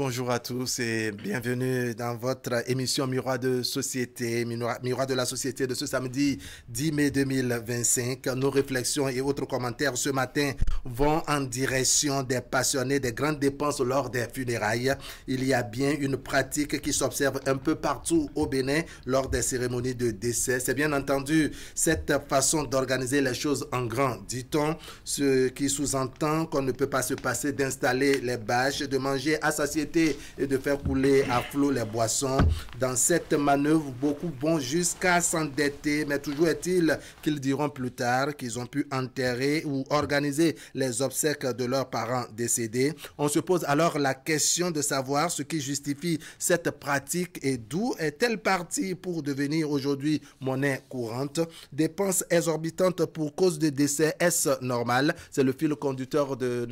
Bonjour à tous et bienvenue dans votre émission Miroir de Société, Miroir de la Société de ce samedi 10 mai 2025. Nos réflexions et autres commentaires ce matin vont en direction des passionnés des grandes dépenses lors des funérailles. Il y a bien une pratique qui s'observe un peu partout au Bénin lors des cérémonies de décès. C'est bien entendu cette façon d'organiser les choses en grand, dit-on, ce qui sous-entend qu'on ne peut pas se passer d'installer les bâches, de manger à satiété et de faire couler à flot les boissons. Dans cette manœuvre, beaucoup vont jusqu'à s'endetter, mais toujours est-il qu'ils diront plus tard qu'ils ont pu enterrer ou organiser les obsèques de leurs parents décédés. On se pose alors la question de savoir ce qui justifie cette pratique et d'où est-elle partie pour devenir aujourd'hui monnaie courante. Dépenses exorbitantes pour cause de décès, est-ce normal? C'est le fil conducteur de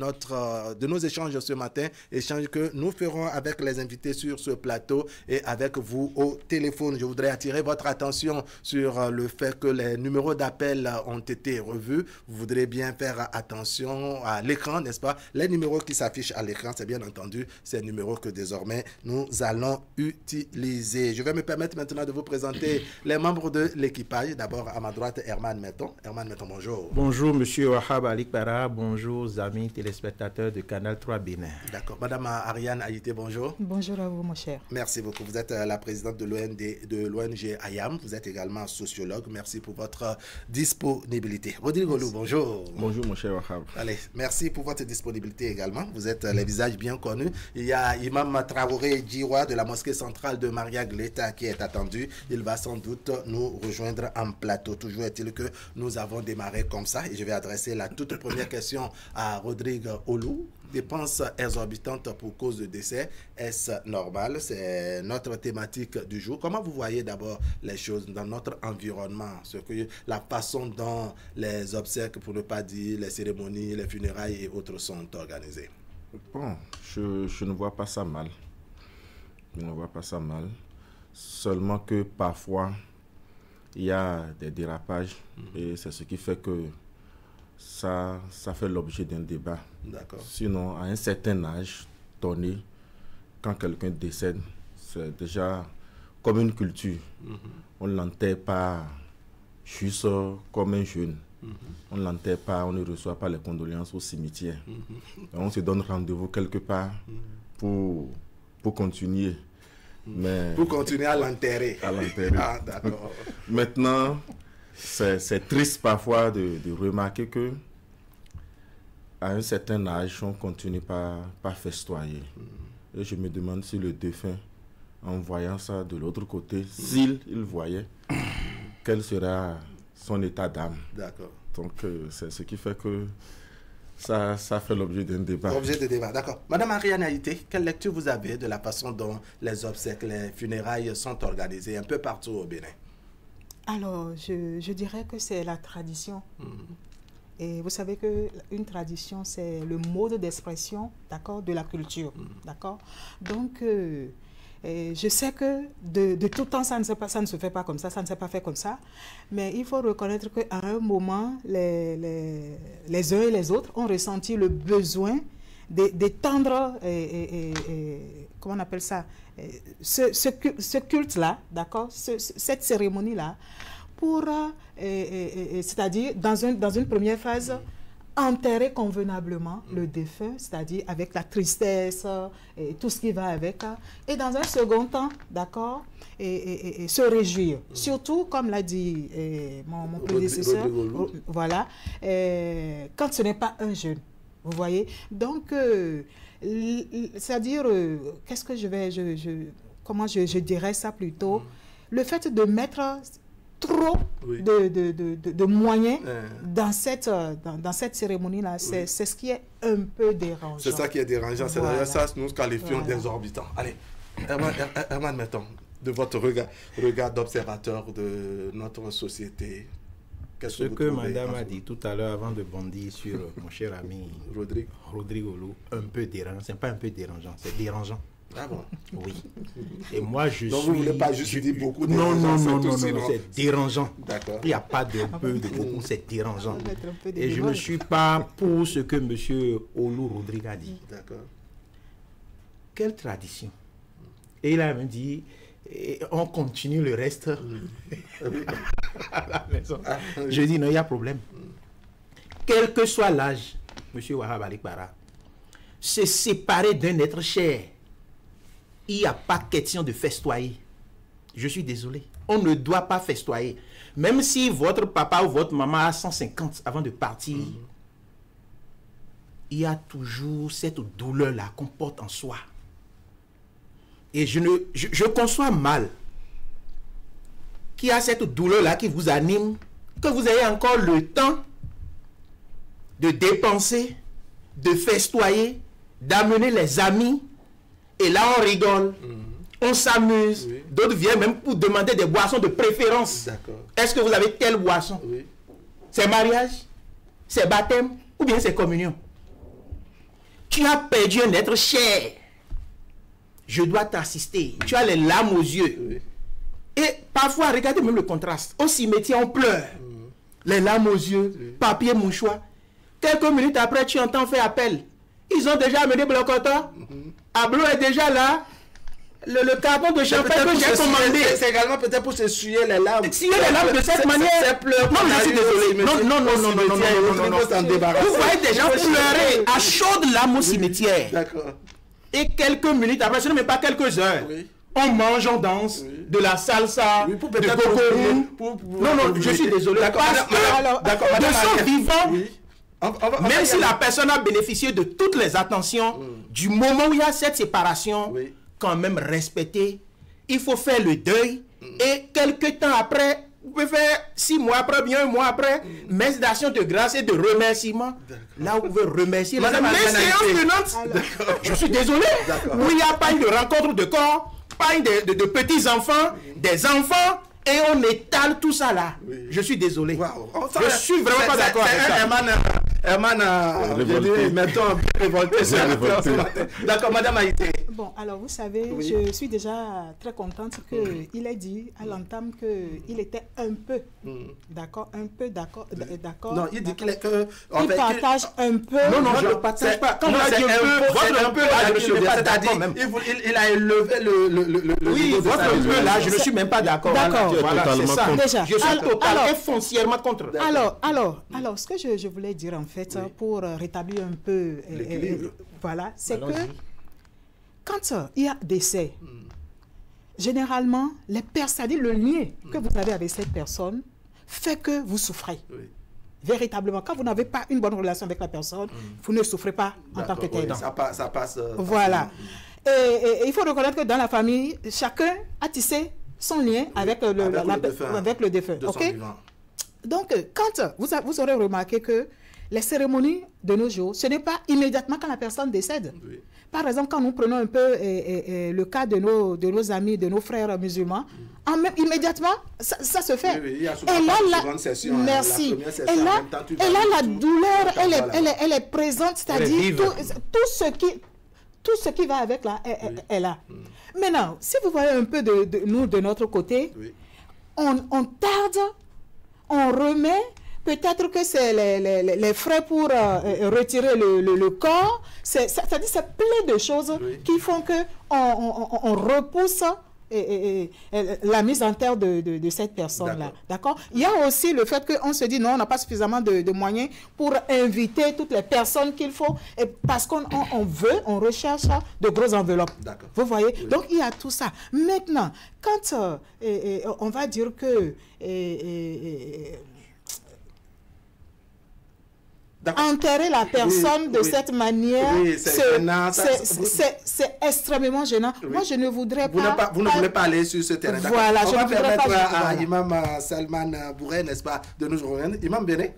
nos échanges ce matin, échanges que nous ferons avec les invités sur ce plateau et avec vous au téléphone. Je voudrais attirer votre attention sur le fait que les numéros d'appel ont été revus. Vous voudrez bien faire attention à l'écran, n'est-ce pas? Les numéros qui s'affichent à l'écran, c'est bien entendu ces numéros que désormais nous allons utiliser. Je vais me permettre maintenant de vous présenter les membres de l'équipage. D'abord, à ma droite, Herman Metton. Herman Metton, bonjour. Bonjour, monsieur Wahab Alikbara. Bonjour, amis téléspectateurs de Canal 3 Bénin. D'accord. Madame Ariane Haïté, bonjour. Bonjour à vous, mon cher. Merci beaucoup. Vous êtes la présidente de l'ONG IAM. Vous êtes également sociologue. Merci pour votre disponibilité. Rodrigo Lou, bonjour. Bonjour, mon cher Wahab. Allez, merci pour votre disponibilité également. Vous êtes les visages bien connus. Il y a Imam Traoré Djiwa de la mosquée centrale de Maria Gleta qui est attendu. Il va sans doute nous rejoindre en plateau. Toujours est-il que nous avons démarré comme ça et je vais adresser la toute première question à Rodrigue Olou. Dépenses exorbitantes pour cause de décès, est-ce normal? C'est notre thématique du jour. Comment vous voyez d'abord les choses dans notre environnement, la façon dont les obsèques, pour ne pas dire les cérémonies, les funérailles et autres sont organisées? Bon, je ne vois pas ça mal. Je ne vois pas ça mal. Seulement que parfois, il y a des dérapages et c'est ce qui fait que ça fait l'objet d'un débat. D'accord. Sinon, à un certain âge donné, quand quelqu'un décède, c'est déjà comme une culture. On ne l'enterre pas juste comme un jeune. On ne l'enterre pas, on ne reçoit pas les condoléances au cimetière. On se donne rendez-vous quelque part pour continuer. Mais pour continuer à l'enterrer. Ah, d'accord. Maintenant, c'est triste parfois de remarquer que à un certain âge, on continue par festoyer. Et je me demande si le défunt, en voyant ça de l'autre côté, s'il voyait, quel sera son état d'âme. D'accord. Donc, c'est ce qui fait que ça fait l'objet d'un débat. Objet de débat, d'accord. Madame Ariane Haïté, quelle lecture vous avez de la façon dont les obsèques, les funérailles sont organisées un peu partout au Bénin? Alors, je dirais que c'est la tradition. Et vous savez qu'une tradition, c'est le mode d'expression, d'accord, de la culture, d'accord. Donc, je sais que de tout temps, ça ne se fait pas comme ça, ça ne s'est pas fait comme ça. Mais il faut reconnaître qu'à un moment, les uns et les autres ont ressenti le besoin d'étendre, comment on appelle ça, ce culte-là, d'accord, cette cérémonie-là, pour, c'est-à-dire, dans une première phase, enterrer convenablement le défunt, c'est-à-dire avec la tristesse et tout ce qui va avec. Et dans un second temps, d'accord, et se réjouir. Surtout, comme l'a dit mon prédécesseur, voilà, quand ce n'est pas un jeune. Vous voyez? Donc, c'est-à-dire, qu'est-ce que comment je dirais ça plutôt? Le fait de mettre trop de moyens dans cette cérémonie-là, c'est ce qui est un peu dérangeant. C'est ça qui est dérangeant. C'est d'ailleurs ça que nous qualifions d'exorbitant. Allez, Herman, mettons, de votre regard d'observateur de notre société, ce que madame a dit tout à l'heure avant de bondir sur mon cher ami Rodrigo Lou, un peu dérangeant. C'est pas un peu dérangeant, c'est dérangeant. Ah bon? Oui. Et moi, donc vous ne voulez pas juste dire beaucoup de non, c'est dérangeant. D'accord. Il n'y a pas de peu de beaucoup, c'est dérangeant. Et je ne suis pas pour ce que M. Olou Rodrigue a dit. D'accord. quelle tradition? Et il a même dit, on continue le reste à la maison. Je dis, non, il y a problème. Quel que soit l'âge, M. Wahab Alikbara, se séparer d'un être cher, il n'y a pas question de festoyer. Je suis désolé. On ne doit pas festoyer. Même si votre papa ou votre maman a 150 avant de partir, il y a toujours cette douleur-là qu'on porte en soi. Et je conçois mal qu'il y a cette douleur-là qui vous anime, que vous ayez encore le temps de dépenser, de festoyer, d'amener les amis. Et là, on rigole, on s'amuse. Oui. D'autres viennent même pour demander des boissons de préférence. Est-ce que vous avez telle boisson? Oui. C'est mariage? C'est baptême? Ou bien c'est communion? Tu as perdu un être cher. Je dois t'assister. Tu as les larmes aux yeux. Oui. Et parfois, regardez même le contraste. Au cimetière, on pleure. Les larmes aux yeux, papier, mouchoir. Quelques minutes après, tu entends faire appel. Ils ont déjà amené Blocoteur. Ablo est déjà là. Le carton de champagne que j'ai commandé. C'est également peut-être pour s'essuyer les larmes. Essuyer les larmes de cette manière. Non, je suis désolé. Non. Vous voyez des gens pleurer à chaudes larmes au cimetière. D'accord. Et quelques minutes après, ce n'est même pas quelques heures. On mange, on danse, de la salsa, de coco. Non, je suis désolé. Parce que de son vivant, même si la personne a bénéficié de toutes les attentions, du moment où il y a cette séparation, quand même respecter, il faut faire le deuil. Et quelques temps après, vous pouvez faire 6 mois après, bien 1 mois après, messe d'action de grâce et de remerciement. Là, vous pouvez remercier. Madame, mais séance tenante, je suis désolé, où il n'y a pas eu de rencontre de corps, pas eu de petits-enfants, des enfants, et on étale tout ça là. Je suis désolé. Je suis vraiment pas d'accord avec ça. Herman a mettons un peu révolté. D'accord, Madame Haïté. Bon, alors vous savez, je suis déjà très contente qu'il ait dit à l'entame qu'il était un peu d'accord, Non, il dit qu'il partage un peu. Non, je ne partage pas. Quand vous dites un peu, là, je ne suis pas d'accord même. Il a élevé le oui, votre un peu là, je ne suis même pas d'accord. D'accord. Voilà, c'est ça. Déjà. Je suis totalement et foncièrement contre. Alors, ce que je voulais dire en fait, pour rétablir un peu l'équilibre, voilà, c'est que quand il y a décès, généralement, les personnes, le lien que vous avez avec cette personne fait que vous souffrez. Véritablement, quand vous n'avez pas une bonne relation avec la personne, vous ne souffrez pas en tant que tel. Ça passe. Voilà. Et il faut reconnaître que dans la famille, chacun a tissé son lien avec le défunt. Okay? Donc, quand vous aurez remarqué que les cérémonies de nos jours, ce n'est pas immédiatement quand la personne décède. Par exemple, quand nous prenons un peu le cas de nos amis, de nos frères musulmans, immédiatement, ça se fait. Il y a souvent session, merci. Et là, la douleur, elle est présente, c'est-à-dire tout ce qui va avec là, est là. Maintenant, si vous voyez un peu de notre côté, on tarde, on remet. Peut-être que c'est les frais pour retirer le corps. C'est-à-dire c'est plein de choses qui font qu'on repousse la mise en terre de cette personne-là. D'accord. Il y a aussi le fait qu'on se dit non, on n'a pas suffisamment de moyens pour inviter toutes les personnes qu'il faut, parce qu'on recherche de grosses enveloppes. Vous voyez. Donc il y a tout ça. Maintenant, quand on va dire que enterrer la personne de cette manière, c'est extrêmement gênant. Moi, je ne voudrais pas... Vous ne voulez pas aller sur ce terrain. Voilà, on va permettre à Imam Salman Bouré, n'est-ce pas, de nous rejoindre. Imam, venez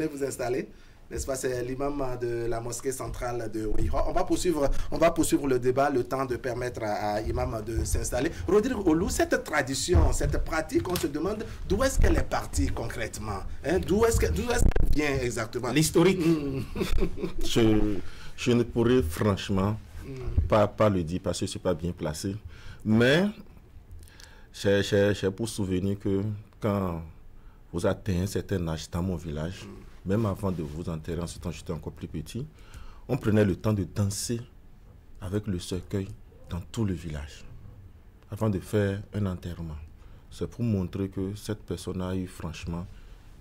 vous installer. N'est-ce pas, c'est l'imam de la mosquée centrale de Ouihra. On va poursuivre le débat, le temps de permettre à Imam de s'installer. Rodrigue Olou, cette tradition, cette pratique, on se demande d'où est-ce qu'elle est partie concrètement, hein? D'où est-ce qu'elle vient exactement? L'historique. Je ne pourrais franchement pas le dire parce que je ne suis pas bien placé. Mais j'ai pour souvenir que quand vous atteignez un certain âge dans mon village, même avant de vous enterrer, en ce temps j'étais encore plus petit, on prenait le temps de danser avec le cercueil dans tout le village avant de faire un enterrement. C'est pour montrer que cette personne a eu franchement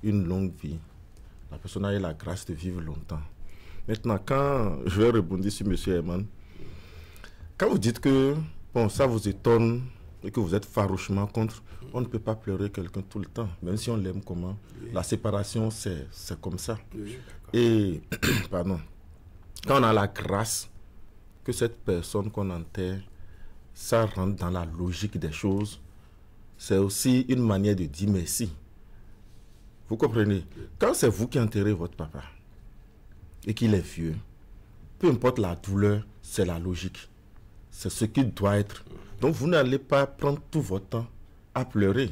une longue vie. La personne a eu la grâce de vivre longtemps. Maintenant, quand je vais rebondir sur M. Herman, quand vous dites que bon, ça vous étonne et que vous êtes farouchement contre, on ne peut pas pleurer quelqu'un tout le temps, même si on l'aime comment. Oui. La séparation, c'est comme ça. Oui, et, pardon, quand on a la grâce que cette personne qu'on enterre, ça rentre dans la logique des choses, c'est aussi une manière de dire merci. Vous comprenez? Quand c'est vous qui enterrez votre papa et qu'il est vieux, peu importe la douleur, c'est la logique. C'est ce qu'il doit être. Donc vous n'allez pas prendre tout votre temps à pleurer.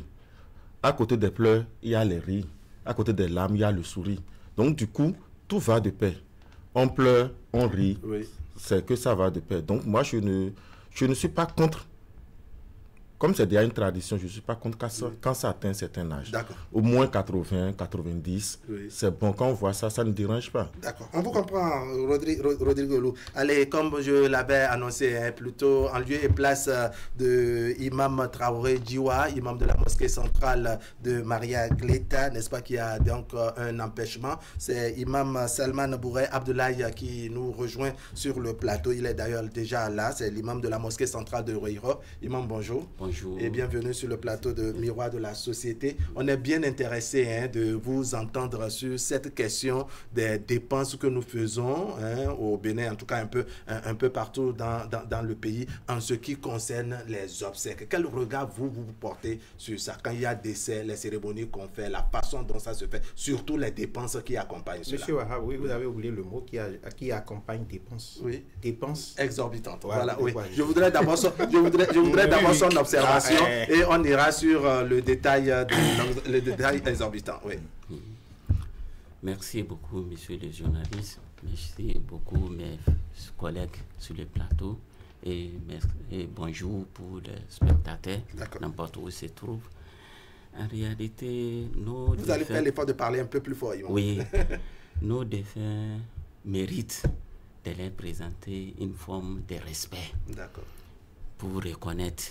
À côté des pleurs, il y a les rires. À côté des larmes, il y a le sourire. Donc du coup, tout va de pair. On pleure, on rit. Oui. C'est que ça va de pair. Donc moi, je ne suis pas contre. Comme c'est déjà une tradition, je ne suis pas contre quand ça atteint un certain âge. D'accord. Au moins 80, 90, oui. C'est bon. Quand on voit ça, ça ne dérange pas. D'accord. On vous comprend, Rodrigo Lou. Allez, comme je l'avais annoncé, plutôt en lieu et place de Imam Traoré Djiwa, imam de la mosquée centrale de Maria Gleta, n'est-ce pas, qui a donc un empêchement. C'est Imam Salman Bouré Abdoulaye qui nous rejoint sur le plateau. Il est d'ailleurs déjà là. C'est l'imam de la mosquée centrale de Rohiro. Imam, bonjour. Bonjour. Et bienvenue sur le plateau de Miroir de la Société. On est bien intéressé de vous entendre sur cette question des dépenses que nous faisons au Bénin, en tout cas un peu partout dans le pays, en ce qui concerne les obsèques. Quel regard vous portez sur ça quand il y a décès, les cérémonies qu'on fait, la façon dont ça se fait, surtout les dépenses qui accompagnent cela? Monsieur Wahab, oui, vous avez oublié le mot qui accompagne dépenses. Oui. Dépenses exorbitantes. Voilà, oui. Je voudrais d'abord son observation et on ira sur le détail exorbitant. Oui. Merci beaucoup, monsieur le journaliste. Merci beaucoup, mes collègues sur le plateau. Et bonjour pour les spectateurs, n'importe où ils se trouvent. En réalité, vous allez faire l'effort de parler un peu plus fort. Oui, nos défunts méritent de leur présenter une forme de respect. D'accord. Pour reconnaître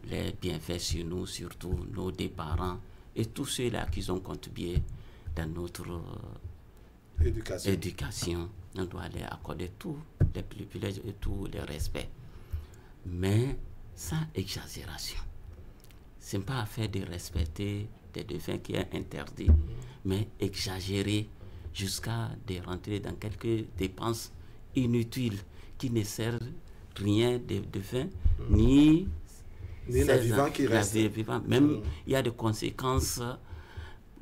les bienfaits sur nous, surtout nos deux parents et tous ceux-là qui ont contribué dans notre éducation. On doit leur accorder tous les privilèges et tout le respect. Mais sans exagération. Ce n'est pas affaire de respecter des défunts qui est interdit, mais exagérer jusqu'à de rentrer dans quelques dépenses inutiles qui ne servent rien de défunts, ni les vivants qui restent. Même il y a des conséquences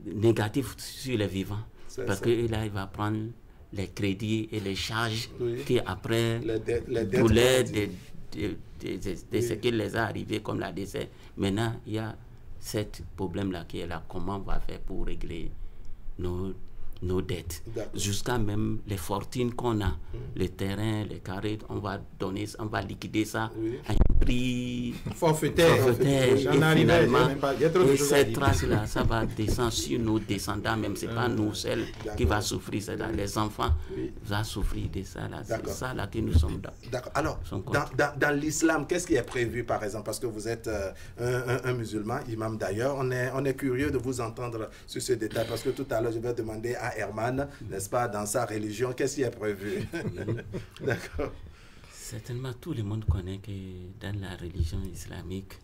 négatives sur les vivants. Parce que là, il va prendre les crédits et les charges qui après douleur de ce qui les a arrivés comme la décès. Maintenant, il y a ce problème-là qui est là. Comment on va faire pour régler nos dettes, jusqu'à même les fortunes qu'on a, les terrains, les carrés, on va liquider ça à un prix forfaitaire. Et finalement, et cette trace-là, ça va descendre sur nos descendants, même c'est pas nous seuls qui va souffrir, c'est les enfants vont souffrir de ça là. C'est ça là que nous sommes dans. D'accord. Alors, dans l'islam, qu'est-ce qui est prévu par exemple, parce que vous êtes un musulman, imam d'ailleurs, on est curieux de vous entendre sur ce détail, parce que tout à l'heure je vais demander à Herman, n'est-ce pas, dans sa religion, qu'est-ce qui est prévu? D'accord. Certainement, tout le monde connaît que dans la religion islamique,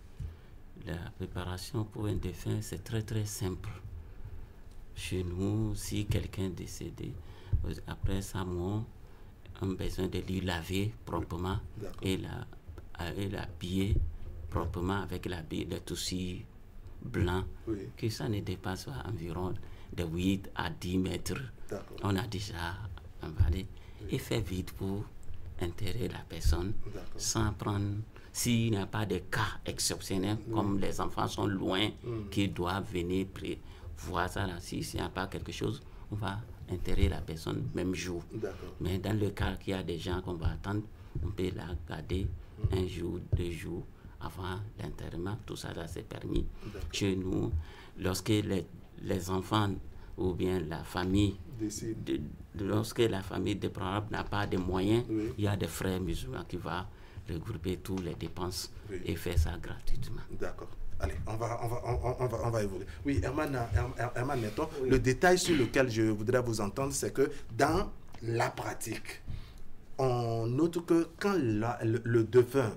la préparation pour un défunt, c'est très très simple. Chez nous, si quelqu'un est décédé, après sa mort, on a besoin de lui laver proprement et l'habiller proprement avec le tissu blanc, que ça ne dépasse pas environ de 8 à 10 mètres. On a déjà emballé et fait vite pour enterrer la personne sans prendre, s'il n'y a pas de cas exceptionnels comme les enfants sont loin, qui doivent venir voir ça là, s'il n'y a pas quelque chose, on va enterrer la personne même jour. Mais dans le cas qu'il y a des gens qu'on va attendre, on peut la garder un jour, 2 jours avant l'enterrement. Tout ça là c'est permis. Chez nous, lorsque les enfants ou bien la famille, lorsque la famille déplorable n'a pas de moyens, il y a des frères musulmans qui vont regrouper toutes les dépenses et faire ça gratuitement. D'accord. Allez, on va évoluer. Oui, Herman, mettons, le détail sur lequel je voudrais vous entendre, c'est que dans la pratique, on note que quand le défunt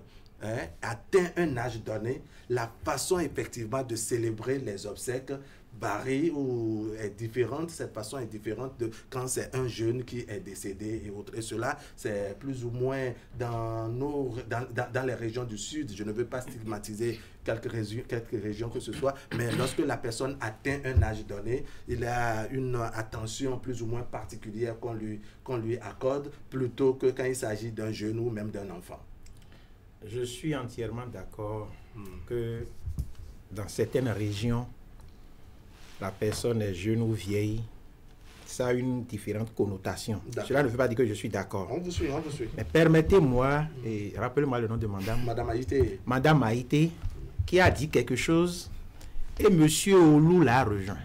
atteint un âge donné, la façon effectivement de célébrer les obsèques varie ou est différente. Cette façon est différente de quand c'est un jeune qui est décédé et autres. Et cela, c'est plus ou moins dans les régions du Sud. Je ne veux pas stigmatiser quelques régions que ce soit, mais lorsque la personne atteint un âge donné, il y a une attention plus ou moins particulière qu'on lui accorde, plutôt que quand il s'agit d'un jeune ou même d'un enfant. Je suis entièrement d'accord que dans certaines régions, la personne est jeune ou vieille, ça a une différente connotation. Cela ne veut pas dire que je suis d'accord. On vous suit, on vous suit. Mais permettez-moi, et rappelez-moi le nom de madame. Madame Haïté. Madame Haïté, qui a dit quelque chose, et monsieur Oulou l'a rejoint.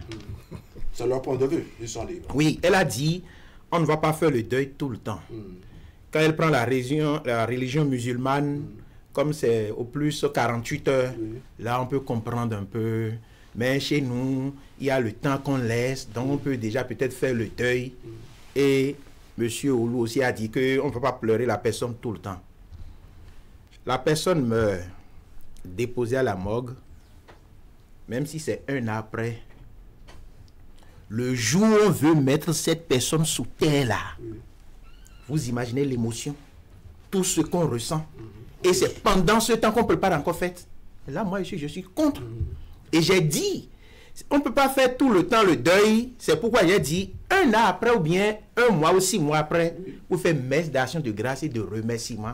C'est leur point de vue, ils sont libres. Oui, elle a dit, on ne va pas faire le deuil tout le temps. Quand elle prend la religion musulmane, comme c'est au plus 48 heures, là on peut comprendre un peu. Mais chez nous, il y a le temps qu'on laisse, donc on peut déjà peut-être faire le deuil. Et M. Oulou aussi a dit qu'on ne peut pas pleurer la personne tout le temps. La personne meurt, déposée à la morgue, même si c'est un an après, le jour où on veut mettre cette personne sous terre là, vous imaginez l'émotion, tout ce qu'on ressent. Et c'est pendant ce temps qu'on prépare encore fête. Et là, moi, je suis contre. Et j'ai dit, on ne peut pas faire tout le temps le deuil. C'est pourquoi j'ai dit, un an après ou bien un mois ou 6 mois après, vous faites messe d'action de grâce et de remerciement.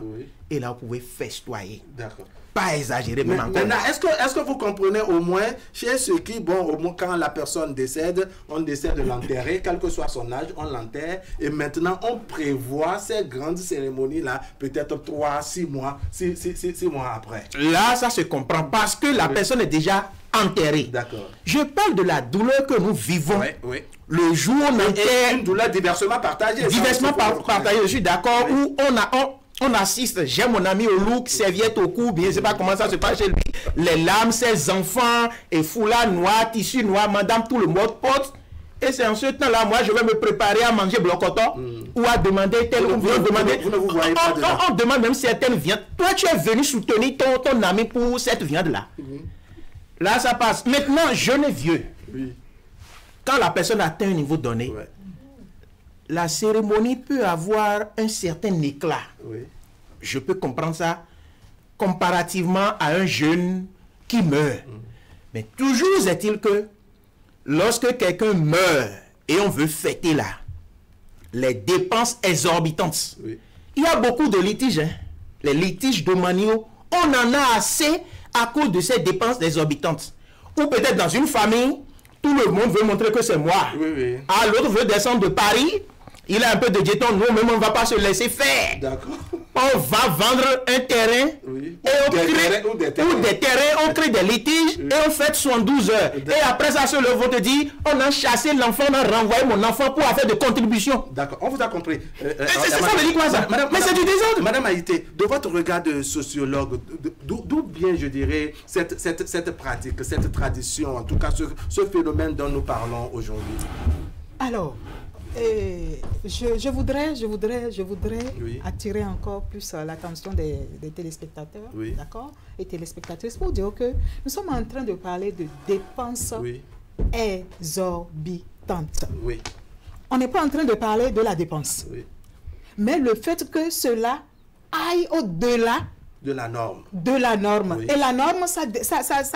Et là, vous pouvez festoyer. D'accord. Pas exagérer, même encore. Maintenant, est-ce que vous comprenez au moins, chez ceux qui, bon, au moins quand la personne décède, on décide de l'enterrer, quel que soit son âge, on l'enterre. Et maintenant, on prévoit ces grandes cérémonies-là, peut-être 3-6 mois, 6 mois après. Là, ça se comprend parce que la personne est déjà enterrée. D'accord. Je parle de la douleur que nous vivons. Le jour où on enterre. Une douleur diversement partagée. Diversement partagée, je suis d'accord, où on assiste, j'ai mon ami au look, serviette au cou, bien, je ne sais pas comment ça se passe chez lui. Les larmes, ses enfants, et foulard noir, tissu noir, madame, tout le mode pote. Et c'est en ce temps-là, moi, je vais me préparer à manger blocoton ou à demander tel ou demander. Vous ne vous voyez pas dedans. On demande même certaines viandes. Toi, tu es venu soutenir ton ami pour cette viande-là. Là, ça passe. Maintenant, jeune et vieux. Quand la personne atteint un niveau donné, la cérémonie peut avoir un certain éclat. Je peux comprendre ça comparativement à un jeune qui meurt. Mais toujours est-il que lorsque quelqu'un meurt et on veut fêter là, les dépenses exorbitantes. Il y a beaucoup de litiges. Les litiges domaniaux, on en a assez à cause de ces dépenses exorbitantes. Ou peut-être dans une famille, tout le monde veut montrer que c'est moi. Ah, l'autre veut descendre de Paris. Il a un peu de jeton, nous-mêmes, on ne va pas se laisser faire. On va vendre un terrain, et on crée, ou des terrains, on crée des litiges, et on fait 72 heures. Et après ça, sur le vote dit, on a chassé l'enfant, on a renvoyé mon enfant pour faire de contribution. D'accord, on vous a compris. C'est ça, veut dire quoi ça? Mais c'est du désordre. Madame Haïté, de votre regard de sociologue, d'où bien, je dirais, cette pratique, cette tradition, en tout cas, ce phénomène dont nous parlons aujourd'hui? Alors, je voudrais attirer encore plus l'attention des téléspectateurs, d'accord, et téléspectatrices, pour dire que nous sommes en train de parler de dépenses exorbitantes. On n'est pas en train de parler de la dépense, mais le fait que cela aille au-delà de la norme. Et la norme, ça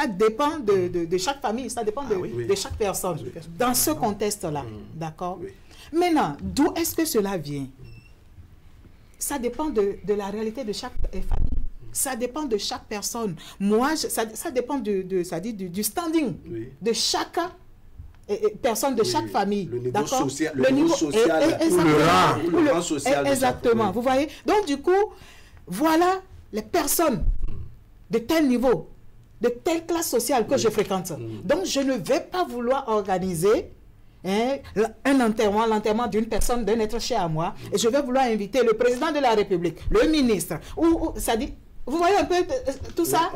dépend de chaque famille, ça dépend de chaque personne. Dans ce contexte-là, d'accord. Maintenant, d'où est-ce que cela vient? Ça dépend de la réalité de chaque famille. Ça dépend de chaque personne. Moi, ça dépend du standing de chaque personne, de chaque famille. Le niveau social, le niveau le rang social. Exactement. Vous voyez? Donc, du coup, voilà les personnes de tel niveau, de telle classe sociale que je fréquente. Donc, je ne vais pas vouloir organiser un enterrement, l'enterrement d'une personne, d'un être cher à moi, et je vais vouloir inviter le président de la République, le ministre, ça dit Vous voyez un peu tout ça?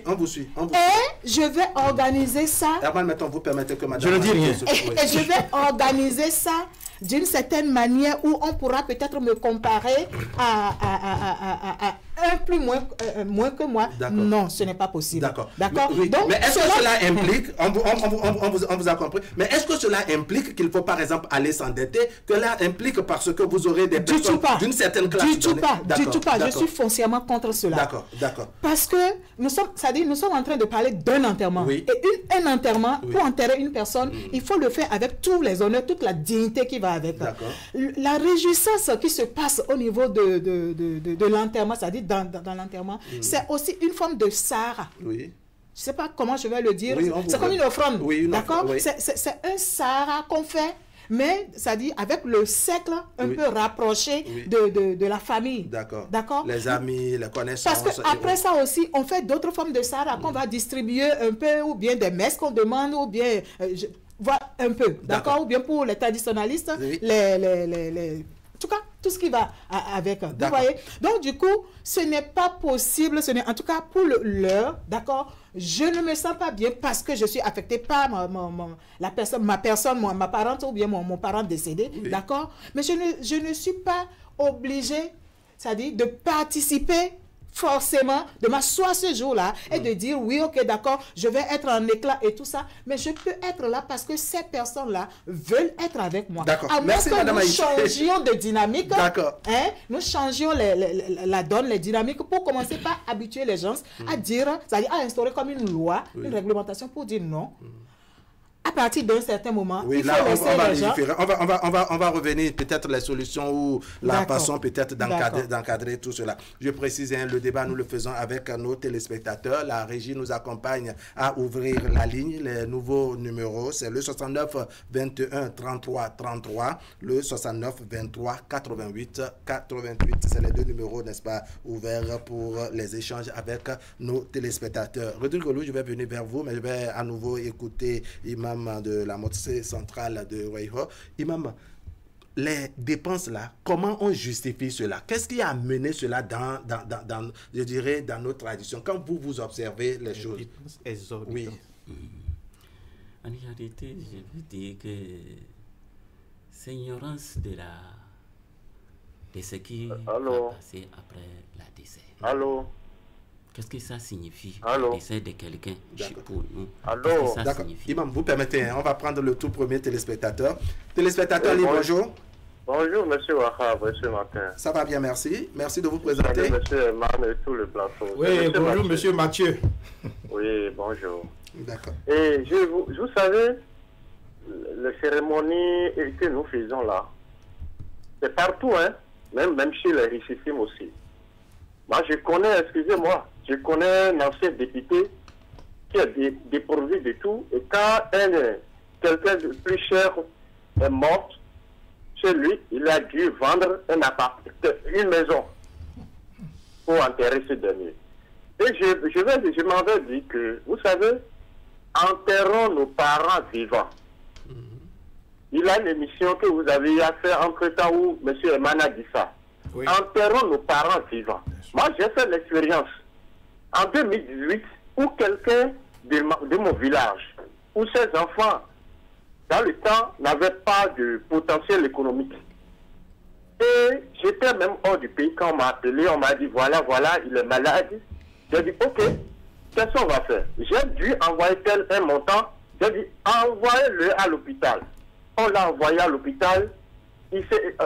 On vous suit. Et je vais organiser ça. Herman, maintenant, vous permettez que madame... Je ne dis rien. Et je vais organiser ça d'une certaine manière où on pourra peut-être me comparer à un plus moins que moi. Non, ce n'est pas possible. D'accord. Oui. Donc, mais est-ce que cela implique, on vous a compris, mais est-ce que cela implique qu'il faut par exemple aller s'endetter, que cela implique parce que vous aurez des personnes d'une certaine classe? Du tout pas. Je suis foncièrement contre cela. D'accord. Parce que nous sommes en train de parler d'un enterrement. Oui. Et un enterrement, pour enterrer une personne, il faut le faire avec tous les honneurs, toute la dignité qui va avec. La réjouissance qui se passe au niveau de l'enterrement, c'est-à-dire dans l'enterrement, c'est aussi une forme de sahara. Oui. Je ne sais pas comment je vais le dire. Oui, c'est comme une offrande. Oui, d'accord. Oui. C'est un sahara qu'on fait, mais c'est-à-dire avec le cercle un peu rapproché de la famille. D'accord. Les amis, les connaissances. Parce qu'après ça aussi, on fait d'autres formes de sahara qu'on va distribuer un peu, ou bien des messes qu'on demande, ou bien... voilà un peu, d'accord. Ou bien pour les traditionalistes, en tout cas, tout ce qui va avec. Vous voyez? Donc, du coup, ce n'est pas possible, en tout cas pour l'heure, d'accord, je ne me sens pas bien parce que je suis affectée par ma personne, ma parente ou bien mon parent décédé, d'accord. Mais je ne suis pas obligée, c'est-à-dire de participer forcément, de m'asseoir ce jour-là et de dire oui, ok, d'accord, je vais être en éclat et tout ça, mais je peux être là parce que ces personnes-là veulent être avec moi. D'accord. À moins que nous changions de dynamique, nous changions la donne, les dynamiques pour commencer par habituer les gens à dire, c'est-à-dire à instaurer comme une loi, une réglementation pour dire non. À partir d'un certain moment, il faut laisser les gens... On va revenir peut-être les solutions ou la façon peut-être d'encadrer tout cela. Je précise, le débat, nous le faisons avec nos téléspectateurs. La régie nous accompagne à ouvrir la ligne. Les nouveaux numéros, c'est le 69 21 33 33, le 69 23 88 88. C'est les deux numéros, n'est-ce pas, ouverts pour les échanges avec nos téléspectateurs. Rodrigue Golou, je vais venir vers vous, mais je vais à nouveau écouter Imam de la mosquée centrale de Waiho. Imam, les dépenses là, comment on justifie cela? Qu'est-ce qui a amené cela dans je dirais, dans nos traditions? Quand vous observez les choses. Oui. En réalité, je veux dire que c'est ignorance de ce qui va passer après la décès. Allô? Qu'est-ce que ça signifie? Le décès de quelqu'un pour nous. Allô? D'accord. Imam, vous permettez, on va prendre le tout premier téléspectateur. Téléspectateur libre, bonjour. Bonjour, monsieur Wahab, ce matin. Ça va bien, merci. Merci de vous présenter. Salut, monsieur Herman et tout le plateau. Oui, bonjour, monsieur Mathieu. Oui, bonjour. D'accord. Et vous savez, les cérémonies que nous faisons là, c'est partout, hein, même chez les richissimes aussi. Moi, je connais un ancien député qui est dépourvu de tout. Et quand quelqu'un de plus cher est mort, chez lui, il a dû vendre une maison pour enterrer ce dernier. Et je m'avais dit que, vous savez, enterrons nos parents vivants. Il y a une émission que vous avez fait entre-temps où M. Herman a dit ça. Oui. Enterrons nos parents vivants. Moi, j'ai fait l'expérience en 2018 où quelqu'un de mon village, où ses enfants, dans le temps, n'avaient pas de potentiel économique. Et j'étais même hors du pays quand on m'a appelé, on m'a dit voilà, il est malade. J'ai dit ok, qu'est-ce qu'on va faire? J'ai dû envoyer un montant, j'ai dit envoyez-le à l'hôpital. On l'a envoyé à l'hôpital.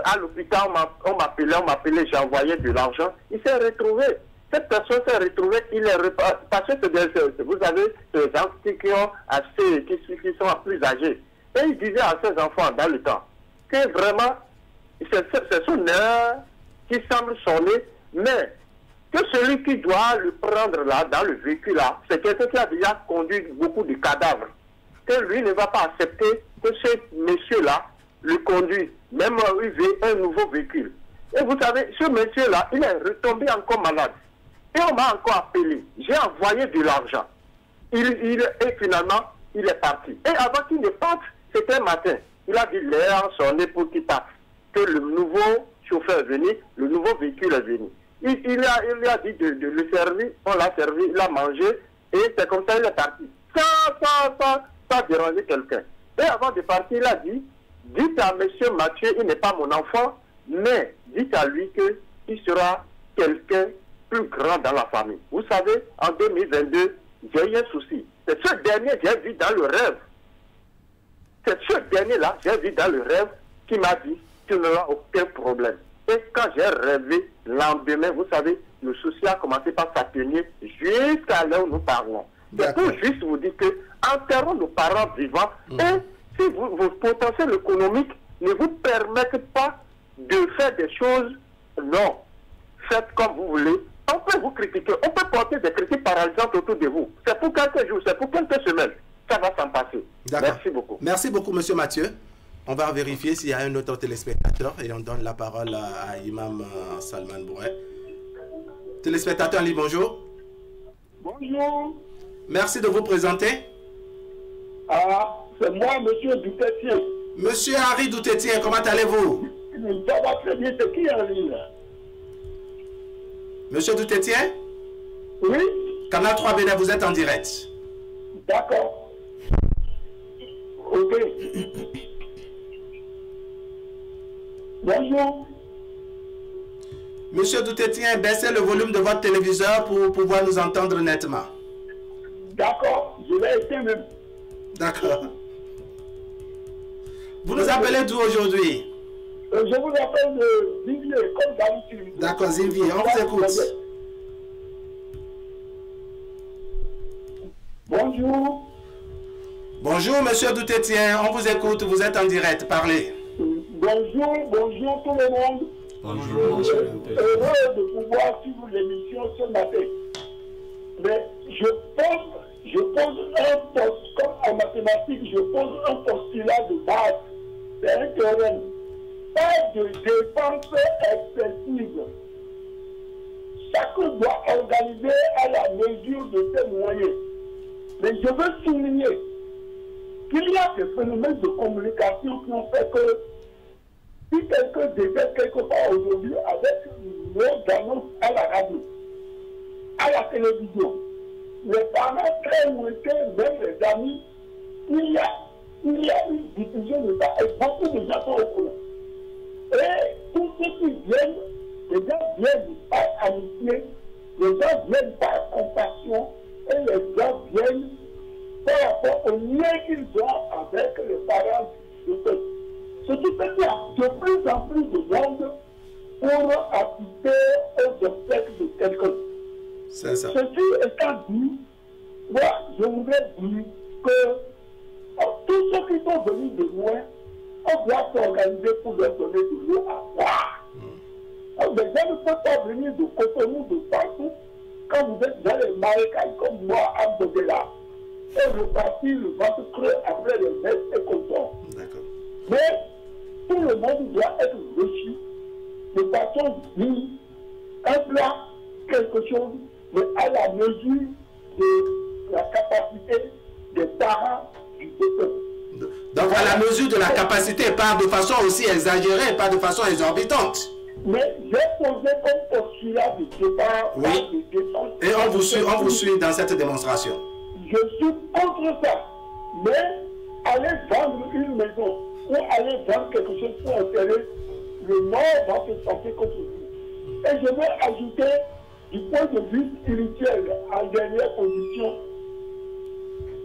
À l'hôpital, on m'appelait, j'ai envoyé de l'argent. Il s'est retrouvé. Cette personne s'est retrouvée, parce que vous avez des gens qui sont plus âgés. Et il disait à ses enfants dans le temps que vraiment, c'est son heure qui semble sonner, mais que celui qui doit le prendre là, dans le véhicule là, c'est quelqu'un qui a déjà conduit beaucoup de cadavres. Que lui ne va pas accepter que ce monsieur-là le conduit, même il veut un nouveau véhicule. Et vous savez, ce monsieur-là, il est retombé encore malade. Et on m'a encore appelé. J'ai envoyé de l'argent. Et finalement, il est parti. Et avant qu'il ne parte, c'était un matin. Il a dit l'air sonné pour qu'il parte. Que le nouveau chauffeur est venu, le nouveau véhicule est venu. il a dit de le servir, on l'a servi, il a mangé, et c'est comme ça il est parti. Sans déranger quelqu'un. Et avant de partir, il a dit, dites à M. Mathieu, il n'est pas mon enfant, mais dites à lui qu'il sera quelqu'un plus grand dans la famille. Vous savez, en 2022, j'ai eu un souci. C'est ce dernier que j'ai vu dans le rêve. C'est ce dernier-là, j'ai vu dans le rêve, qui m'a dit, tu n'auras aucun problème. Et quand j'ai rêvé, lendemain, vous savez, le souci a commencé par s'atténuer jusqu'à l'heure où nous parlons. C'est pour juste vous dire que enterrons nos parents vivants et si vos potentiels économiques ne vous permettent pas de faire des choses, non, faites comme vous voulez. On peut vous critiquer, on peut porter des critiques paralisantes autour de vous. C'est pour quelques jours, c'est pour quelques semaines. Ça va s'en passer. Merci beaucoup. Merci beaucoup, monsieur Mathieu. On va vérifier s'il y a un autre téléspectateur et on donne la parole à Imam Salman Bouret. Téléspectateur en ligne, bonjour. Bonjour. Merci de vous présenter. Ah, c'est moi, monsieur Doutetien. Monsieur Henri Doutetien, comment allez-vous? Ça va très bien, c'est qui en ligne? Monsieur Doutetien? Oui. Canal 3 Bénin, vous êtes en direct. D'accord. Ok. Bonjour. Monsieur Doutetien, baissez le volume de votre téléviseur pour pouvoir nous entendre nettement. D'accord, je l'ai éteint même. D'accord. Vous nous appelez d'où aujourd'hui? Je vous appelle de Zinvier, comme d'habitude. D'accord, Zinvier, on vous écoute. Bonjour. Bonjour, monsieur Doutetien, on vous écoute, vous êtes en direct, parlez. Bonjour tout le monde. Bonjour. Heureux de pouvoir suivre l'émission ce matin. Mais je pose un poste, comme en mathématiques, je pose un postulat de base. C'est un théorème. Pas de dépenses excessives. Chacun doit organiser à la mesure de ses moyens. Mais je veux souligner qu'il y a des phénomènes de communication qui ont fait que si quelqu'un décède quelque part aujourd'hui avec une annonce à la radio, à la télévision, les parents très lointains, même les amis, il y a une diffusion de ça et beaucoup de gens sont au courant. Et tous ceux qui viennent, les gens viennent par amitié, les gens viennent par compassion et les gens viennent par rapport au lien qu'ils ont avec les parents de peuple. Ce qui fait qu'il y a de plus en plus de monde pour assister aux obsèques de quelqu'un. C'est ça. Ceci étant dit, moi, je voudrais dire que tous ceux qui sont venus de loin, on doit s'organiser pour leur donner de l'eau à boire. Les gens ne peuvent pas venir de Cotonou, de partout, quand vous êtes dans les marécages comme moi, à Bodela, et repartir le ventre creux après les messes et coton. Mais tout le monde doit être reçu de façon digne, un plat, quelque chose, mais à la mesure de la capacité des parents du peuple. Donc à la mesure de la capacité, pas de façon aussi exagérée, pas de façon exorbitante. Mais j'ai posé comme postulat de départ oui. Et on vous suit dans cette démonstration. Je suis contre ça. Mais aller vendre une maison ou aller vendre quelque chose pour enterrer, le mort va se sentir contre vous. Et je veux ajouter, du point de vue spirituel, en dernière position,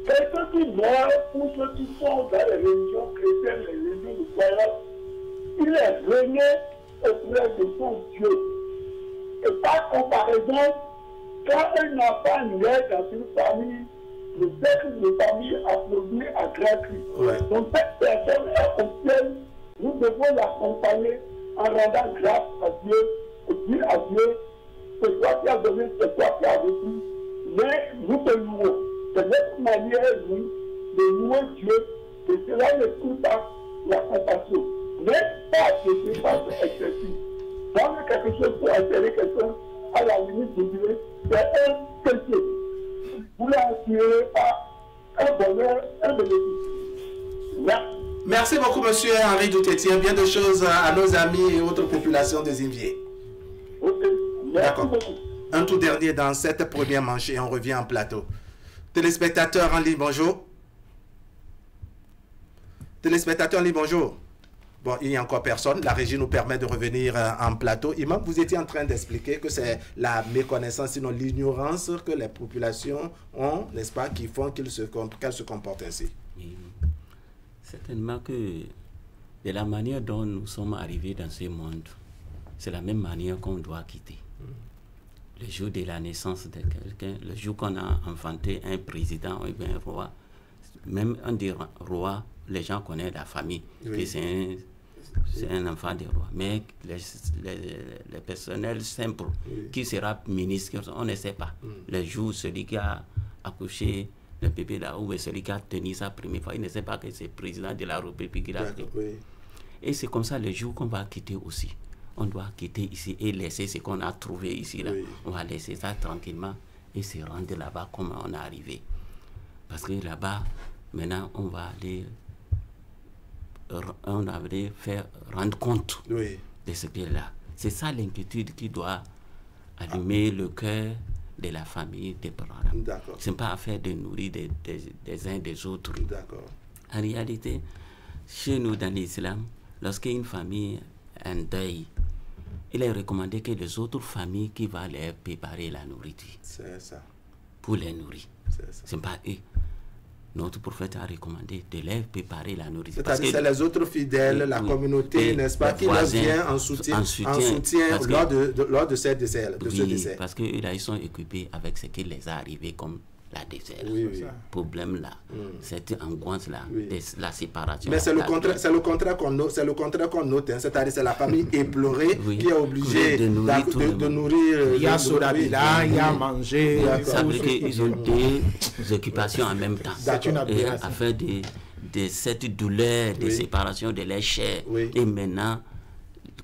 quelqu'un qui meurt pour ceux qui sont dans les religions chrétiennes, les religions de croyance, il est régné auprès de son Dieu. Et par comparaison, quand un enfant naît dans une famille, le cercle de famille applaudit à grand cri. Ouais. Donc cette personne est au ciel, nous devons l'accompagner en rendant grâce à Dieu, et dire à Dieu, c'est toi qui as donné, c'est toi qui as reçu, mais nous te louons. C'est notre manière, nous, de louer Dieu, et cela ne coûte pas la compassion. Mais pas de dépenses excessives. Vendre quelque chose pour enterrer quelqu'un, à la limite de Dieu, c'est un péché. Vous l'assurez pas un bonheur, un bénéfice. Merci. Merci beaucoup, monsieur Henri Doutetien. Bien de choses à nos amis et autres populations de Zinvier. Ok. Merci beaucoup. Un tout dernier dans cette première manche et on revient en plateau. Téléspectateurs en ligne, bonjour. Téléspectateurs en ligne, bonjour. Bon, il n'y a encore personne. La régie nous permet de revenir en plateau. Imam, vous étiez en train d'expliquer que c'est la méconnaissance, sinon l'ignorance que les populations ont, n'est-ce pas, qui font qu'elles se comportent ainsi. Oui. Certainement que de la manière dont nous sommes arrivés dans ce monde, c'est la même manière qu'on doit quitter. Le jour de la naissance de quelqu'un, le jour qu'on a enfanté un président ou un roi, même un des rois, les gens connaissent la famille, que c'est un enfant des rois. Mais les personnels simples, qui sera ministre, on ne sait pas. Le jour, celui qui a accouché le bébé là, ou celui qui a tenu sa première fois, il ne sait pas que c'est le président de la République qui l'a pris. Et c'est comme ça le jour qu'on va quitter aussi. On doit quitter ici et laisser ce qu'on a trouvé ici. Là. On va laisser ça tranquillement et se rendre là-bas comme on est arrivé. Parce que là-bas, maintenant, on va aller faire rendre compte de ce qui est là. C'est ça l'inquiétude qui doit allumer le cœur de la famille des parents. Ce n'est pas affaire de nourrir des uns des autres. En réalité, chez nous dans l'islam, lorsqu'une famille a un deuil, il est recommandé que les autres familles qui vont leur préparer la nourriture. C'est ça. Pour les nourrir. Ce n'est pas eux. Notre prophète a recommandé de leur préparer la nourriture. C'est-à-dire c'est les autres fidèles, la communauté, n'est-ce pas, qui leur vient en soutien lors de ce décès. Parce qu'eux là, ils sont occupés avec ce qui les a arrivé comme la désert. Problème là, cette angoisse là, la séparation. Mais c'est le contraire qu'on note, hein. C'est-à-dire c'est la famille éplorée qui est obligée de nourrir. Il y a Sodabila, il y a manger. Ça veut dire qu'ils ont deux occupations en même temps. C'est une aberration. Afin de cette douleur de séparation de leur chair. Et maintenant,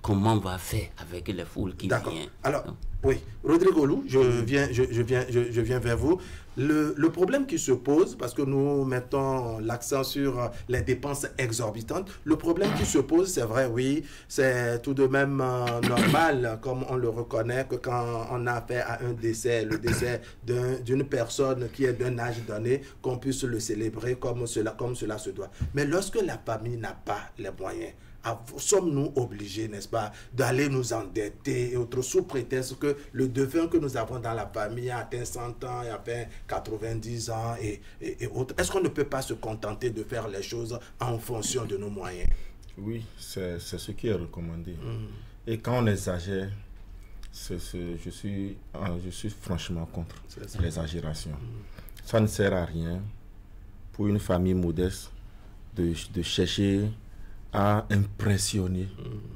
comment on va faire avec les foules qui viennent? Alors, Rodrigo Lou, je viens vers vous. Le problème qui se pose, parce que nous mettons l'accent sur les dépenses exorbitantes, le problème qui se pose, c'est vrai, c'est tout de même normal, comme on le reconnaît, que quand on a affaire à un décès, le décès d'une personne qui est d'un âge donné, qu'on puisse le célébrer comme cela se doit. Mais lorsque la famille n'a pas les moyens, sommes-nous obligés, n'est-ce pas, d'aller nous endetter et autres sous prétexte que le défunt que nous avons dans la famille a atteint 100 ans, a atteint 90 ans et autres? Est-ce qu'on ne peut pas se contenter de faire les choses en fonction de nos moyens? Oui, c'est ce qui est recommandé. Et quand on exagère, je suis franchement contre l'exagération. Ça ne sert à rien pour une famille modeste de chercher à impressionner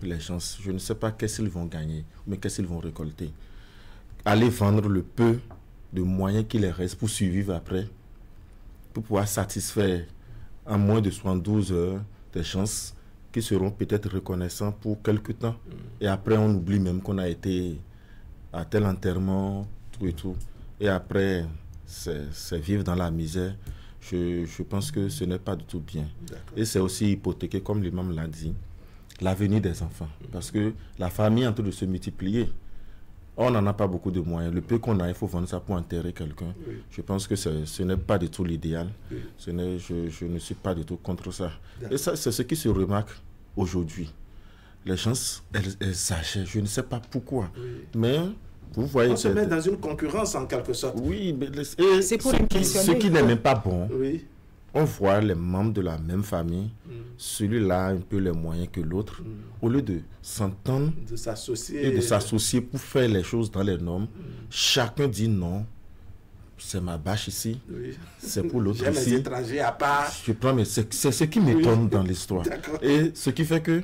les gens. Je ne sais pas qu'est-ce qu'ils vont gagner, mais qu'est-ce qu'ils vont récolter. Aller vendre le peu de moyens qu'il leur reste pour survivre après, pour pouvoir satisfaire en moins de 72 heures des gens qui seront peut-être reconnaissants pour quelque temps. Et après, on oublie même qu'on a été à tel enterrement, tout et tout. Et après, c'est vivre dans la misère. Je pense que ce n'est pas du tout bien. Et c'est aussi hypothéquer, comme l'imam l'a dit, l'avenir des enfants. Parce que la famille est en train de se multiplier. On n'en a pas beaucoup de moyens. Le peu qu'on a, il faut vendre ça pour enterrer quelqu'un. Je pense que ce n'est pas du tout l'idéal. Je ne suis pas du tout contre ça. Et ça, c'est ce qui se remarque aujourd'hui. Les gens, elles exagèrent. Je ne sais pas pourquoi. Mais... vous voyez, on se met dans une concurrence en quelque sorte. Oui, mais c'est pour ce qui n'est même pas bon. On voit les membres de la même famille, celui-là a un peu les moyens que l'autre, au lieu de s'entendre et de s'associer pour faire les choses dans les normes, chacun dit non, c'est ma bâche ici, c'est pour l'autre ici. J'ai mes étrangers à part. Je prends, mais c'est ce qui m'étonne dans l'histoire. Et ce qui fait que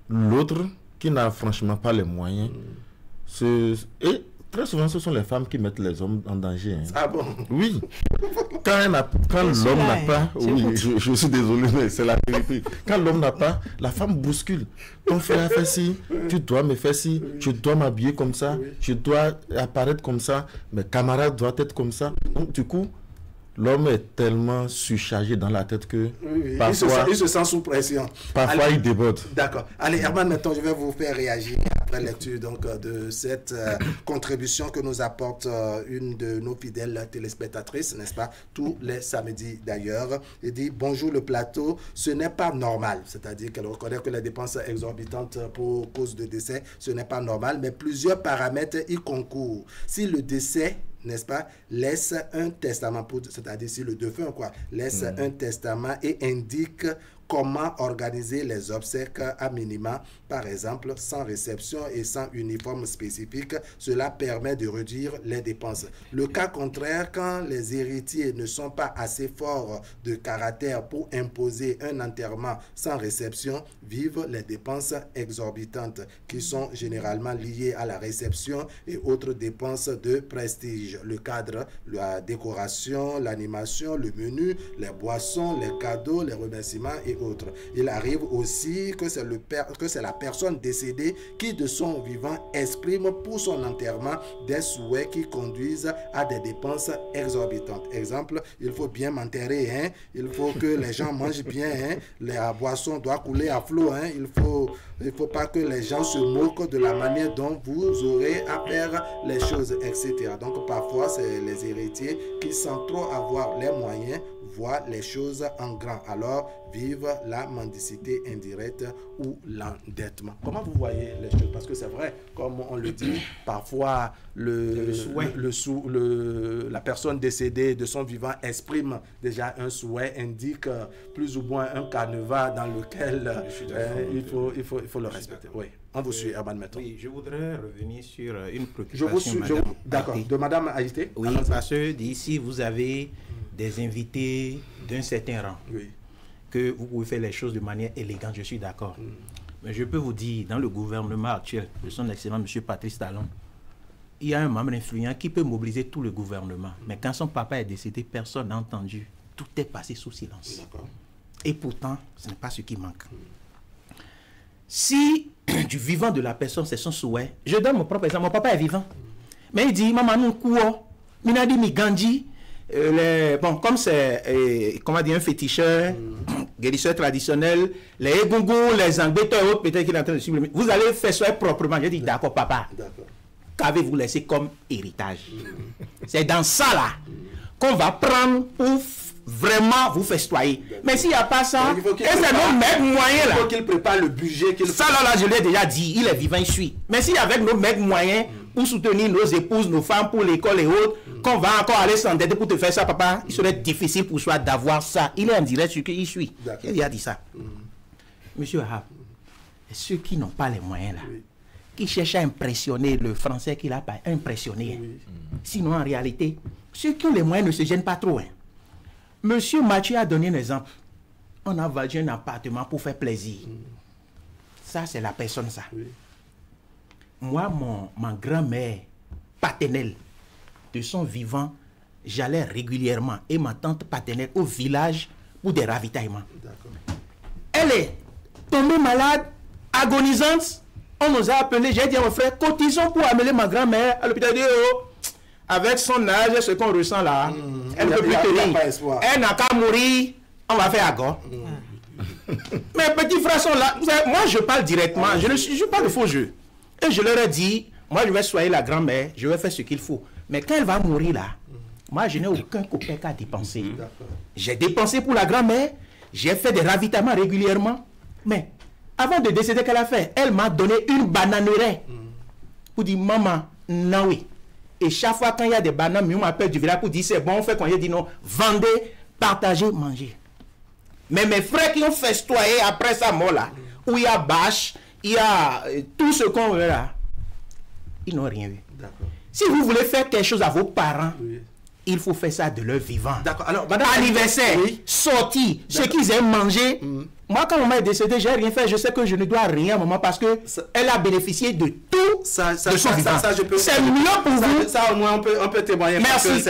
l'autre, qui n'a franchement pas les moyens, et très souvent, ce sont les femmes qui mettent les hommes en danger. Hein. Ah bon? Oui. Quand l'homme n'a pas... Oui, je suis désolé, mais c'est la vérité. Quand l'homme n'a pas, la femme bouscule. Ton frère a fait ci, tu dois me faire ci, je dois m'habiller comme ça, je dois apparaître comme ça, mes camarades doivent être comme ça. Donc, du coup, l'homme est tellement surchargé dans la tête que parfois, il se sent sous pression. Parfois, il déborde. D'accord. Allez, Herman, maintenant, je vais vous faire réagir après lecture donc, de cette contribution que nous apporte une de nos fidèles téléspectatrices, n'est-ce pas, tous les samedis d'ailleurs. Il dit, bonjour le plateau, ce n'est pas normal. C'est-à-dire qu'elle reconnaît que les dépenses exorbitantes pour cause de décès, ce n'est pas normal, mais plusieurs paramètres y concourent. Si le décès, n'est-ce pas, laisse un testament, c'est-à-dire si le défunt laisse un testament et indique comment organiser les obsèques à minima, par exemple, sans réception et sans uniforme spécifique. Cela permet de réduire les dépenses. Le cas contraire, quand les héritiers ne sont pas assez forts de caractère pour imposer un enterrement sans réception, vivent les dépenses exorbitantes qui sont généralement liées à la réception et autres dépenses de prestige. Le cadre, la décoration, l'animation, le menu, les boissons, les cadeaux, les remerciements et autres. Il arrive aussi que c'est la personne décédée qui de son vivant exprime pour son enterrement des souhaits qui conduisent à des dépenses exorbitantes. Exemple, il faut bien m'enterrer, hein? Il faut que les gens mangent bien, hein? La boisson doit couler à flot, hein? Il faut pas que les gens se moquent de la manière dont vous aurez à faire les choses, etc. Donc parfois c'est les héritiers qui sans trop avoir les moyens voient les choses en grand, alors vivent la mendicité indirecte ou l'endettement. Comment vous voyez les choses? Parce que c'est vrai, comme on le dit, parfois la personne décédée de son vivant exprime déjà un souhait, indique plus ou moins un canevas dans lequel il faut le respecter. Oui. On vous suit, Herman, maintenant. Oui, je voudrais revenir sur une préoccupation. D'accord, de Madame Haïté. Oui, parce que d'ici, vous avez des invités d'un certain rang. Oui. Que vous pouvez faire les choses de manière élégante, je suis d'accord. Mais je peux vous dire, dans le gouvernement actuel, de son excellent M. Patrice Talon, il y a un membre influent qui peut mobiliser tout le gouvernement. Mais quand son papa est décédé, personne n'a entendu. Tout est passé sous silence. Et pourtant, ce n'est pas ce qui manque. Si du vivant de la personne, c'est son souhait, je donne mon propre exemple. Mon papa est vivant. Mais il dit, maman, nous courons, minadi mi gandhi. Bon, comme c'est comment dire, un féticheur, guérisseur traditionnel, les égongos, les angbéteurs et autres, peut-être qu'il est en train de suivre. Vous allez faire ça proprement. Je dis, d'accord, papa. Qu'avez-vous laissé comme héritage? C'est dans ça là qu'on va prendre pour vraiment vous festoyer. Mais s'il n'y a pas ça, et c'est nos mecs moyens là. Il faut qu'il prépare le budget. Ça là, je l'ai déjà dit, il est vivant, il suit. Mais si avec nos mecs moyens, pour soutenir nos épouses, nos femmes, pour l'école et autres, qu'on va encore aller s'endetter pour te faire ça, papa, il serait difficile pour soi d'avoir ça. Il est en direct sur qui il suit. Il a dit ça. Monsieur Ahab, ceux qui n'ont pas les moyens là, qui cherchent à impressionner le français qu'il n'a pas impressionné. Sinon, en réalité, ceux qui ont les moyens ne se gênent pas trop. Monsieur Mathieu a donné un exemple. On a vendu un appartement pour faire plaisir. Ça, c'est la personne, ça. Moi, ma grand-mère paternelle, de son vivant, j'allais régulièrement, et ma tante paternelle, au village pour des ravitaillements. Elle est tombée malade, agonisante. On nous a appelé, j'ai dit à mon frère, cotisons pour amener ma grand-mère à l'hôpital. Avec son âge, ce qu'on ressent là, elle ne peut plus tenir. Elle n'a qu'à mourir, on va faire agor. Mes petits frères sont là. Moi, je parle directement, je parle de faux jeu. Et je leur ai dit, moi, je vais soigner la grand-mère, je vais faire ce qu'il faut. Mais quand elle va mourir là, moi, je n'ai aucun copain qu'à dépenser. J'ai dépensé pour la grand-mère, j'ai fait des ravitaillements régulièrement. Mais avant de décéder, qu'elle a fait, elle m'a donné une bananeraie pour dire, maman, non, oui. Et chaque fois quand il y a des bananes, on m'appelle du village pour dire, c'est bon, on fait quand il dit non, vendez, partagez, mangez. Mais mes frères qui ont festoyé après sa mort là, où il y a bâche, il y a tout ce qu'on veut là, ils n'ont rien eu. Si vous voulez faire quelque chose à vos parents, il faut faire ça de leur vivant. D'accord. Alors, madame, anniversaire, sortie, ce qu'ils aiment manger. Moi, quand maman est décédée, j'ai rien fait. Je sais que je ne dois rien à maman parce que elle a bénéficié de tout de son vivant. C'est mieux pour vous. Ça, au moins, on peut témoigner. Merci.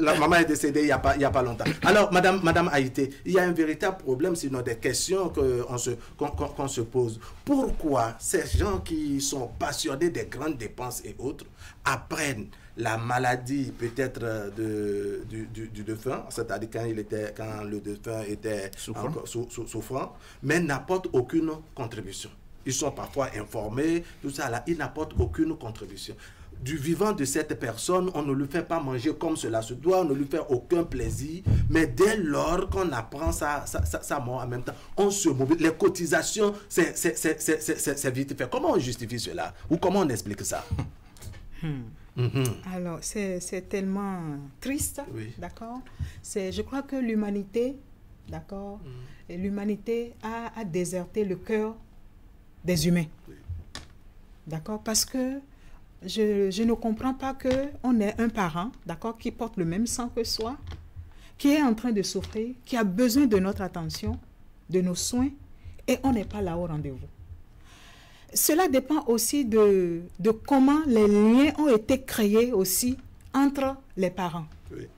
La maman est décédée il n'y a pas longtemps. Alors, madame Haïté, il y a un véritable problème, sinon des questions qu'on se pose. Pourquoi ces gens qui sont passionnés des grandes dépenses et autres apprennent la maladie peut-être du défunt, c'est-à-dire quand le défunt était souffrant, mais n'apporte aucune contribution. Ils sont parfois informés, tout ça là, ils n'apportent aucune contribution. Du vivant de cette personne, on ne lui fait pas manger comme cela se doit, on ne lui fait aucun plaisir, mais dès lors qu'on apprend sa mort en même temps, on se mobilise. Les cotisations, c'est vite fait. Comment on justifie cela? Ou comment on explique ça? Alors, c'est tellement triste, oui. D'accord? Je crois que l'humanité, d'accord, l'humanité a déserté le cœur des humains. Oui. D'accord? Parce que je ne comprends pas qu'on ait un parent, d'accord, qui porte le même sang que soi, qui est en train de souffrir, qui a besoin de notre attention, de nos soins, et on n'est pas là au rendez-vous. Cela dépend aussi de comment les liens ont été créés aussi entre les parents. Oui.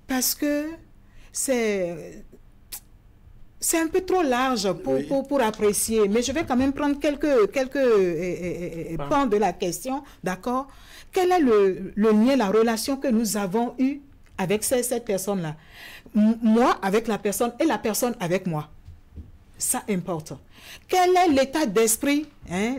Parce que c'est un peu trop large pour apprécier, mais je vais quand même prendre quelques pans de la question, d'accord? Quel est le lien, la relation que nous avons eue avec cette personne-là? Moi avec la personne et la personne avec moi. Ça importe. Quel est l'état d'esprit,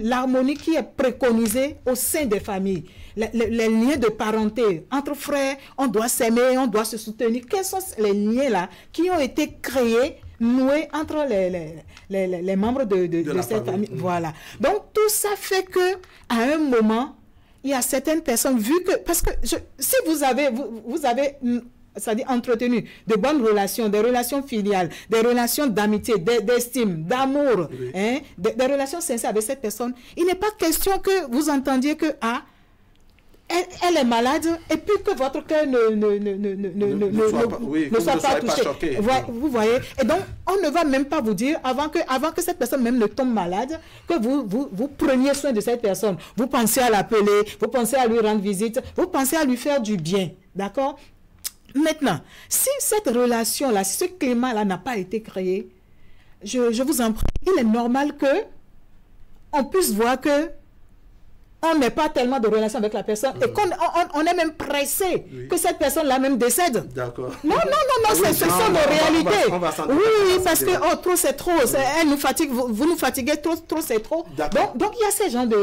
l'harmonie qui est préconisée au sein des familles? Les liens de parenté entre frères, on doit s'aimer, on doit se soutenir. Quels sont les liens-là qui ont été créés, noués entre les membres de cette famille? Voilà. Donc, tout ça fait que à un moment, il y a certaines personnes, vu que... Parce que si vous avez c'est-à-dire entretenu de bonnes relations, des relations filiales, des relations d'amitié, d'estime, d'amour, oui. Des relations sincères avec cette personne, il n'est pas question que vous entendiez que elle est malade et puis que votre cœur ne soit pas touché. Choqué. Vous voyez? Et donc, on ne va même pas vous dire, avant que cette personne même ne tombe malade, que vous preniez soin de cette personne. Vous pensez à l'appeler, vous pensez à lui rendre visite, vous pensez à lui faire du bien. D'accord? Maintenant, si cette relation-là, si ce climat-là n'a pas été créé, je vous en prie, il est normal qu'on puisse voir que on n'est pas tellement de relation avec la personne et qu'on est même pressé que cette personne-là même décède. D'accord. Non, ce sont nos réalités. Oui, parce que trop c'est trop, elle nous fatigue, vous nous fatiguez, trop c'est trop. Donc il y a ces genres de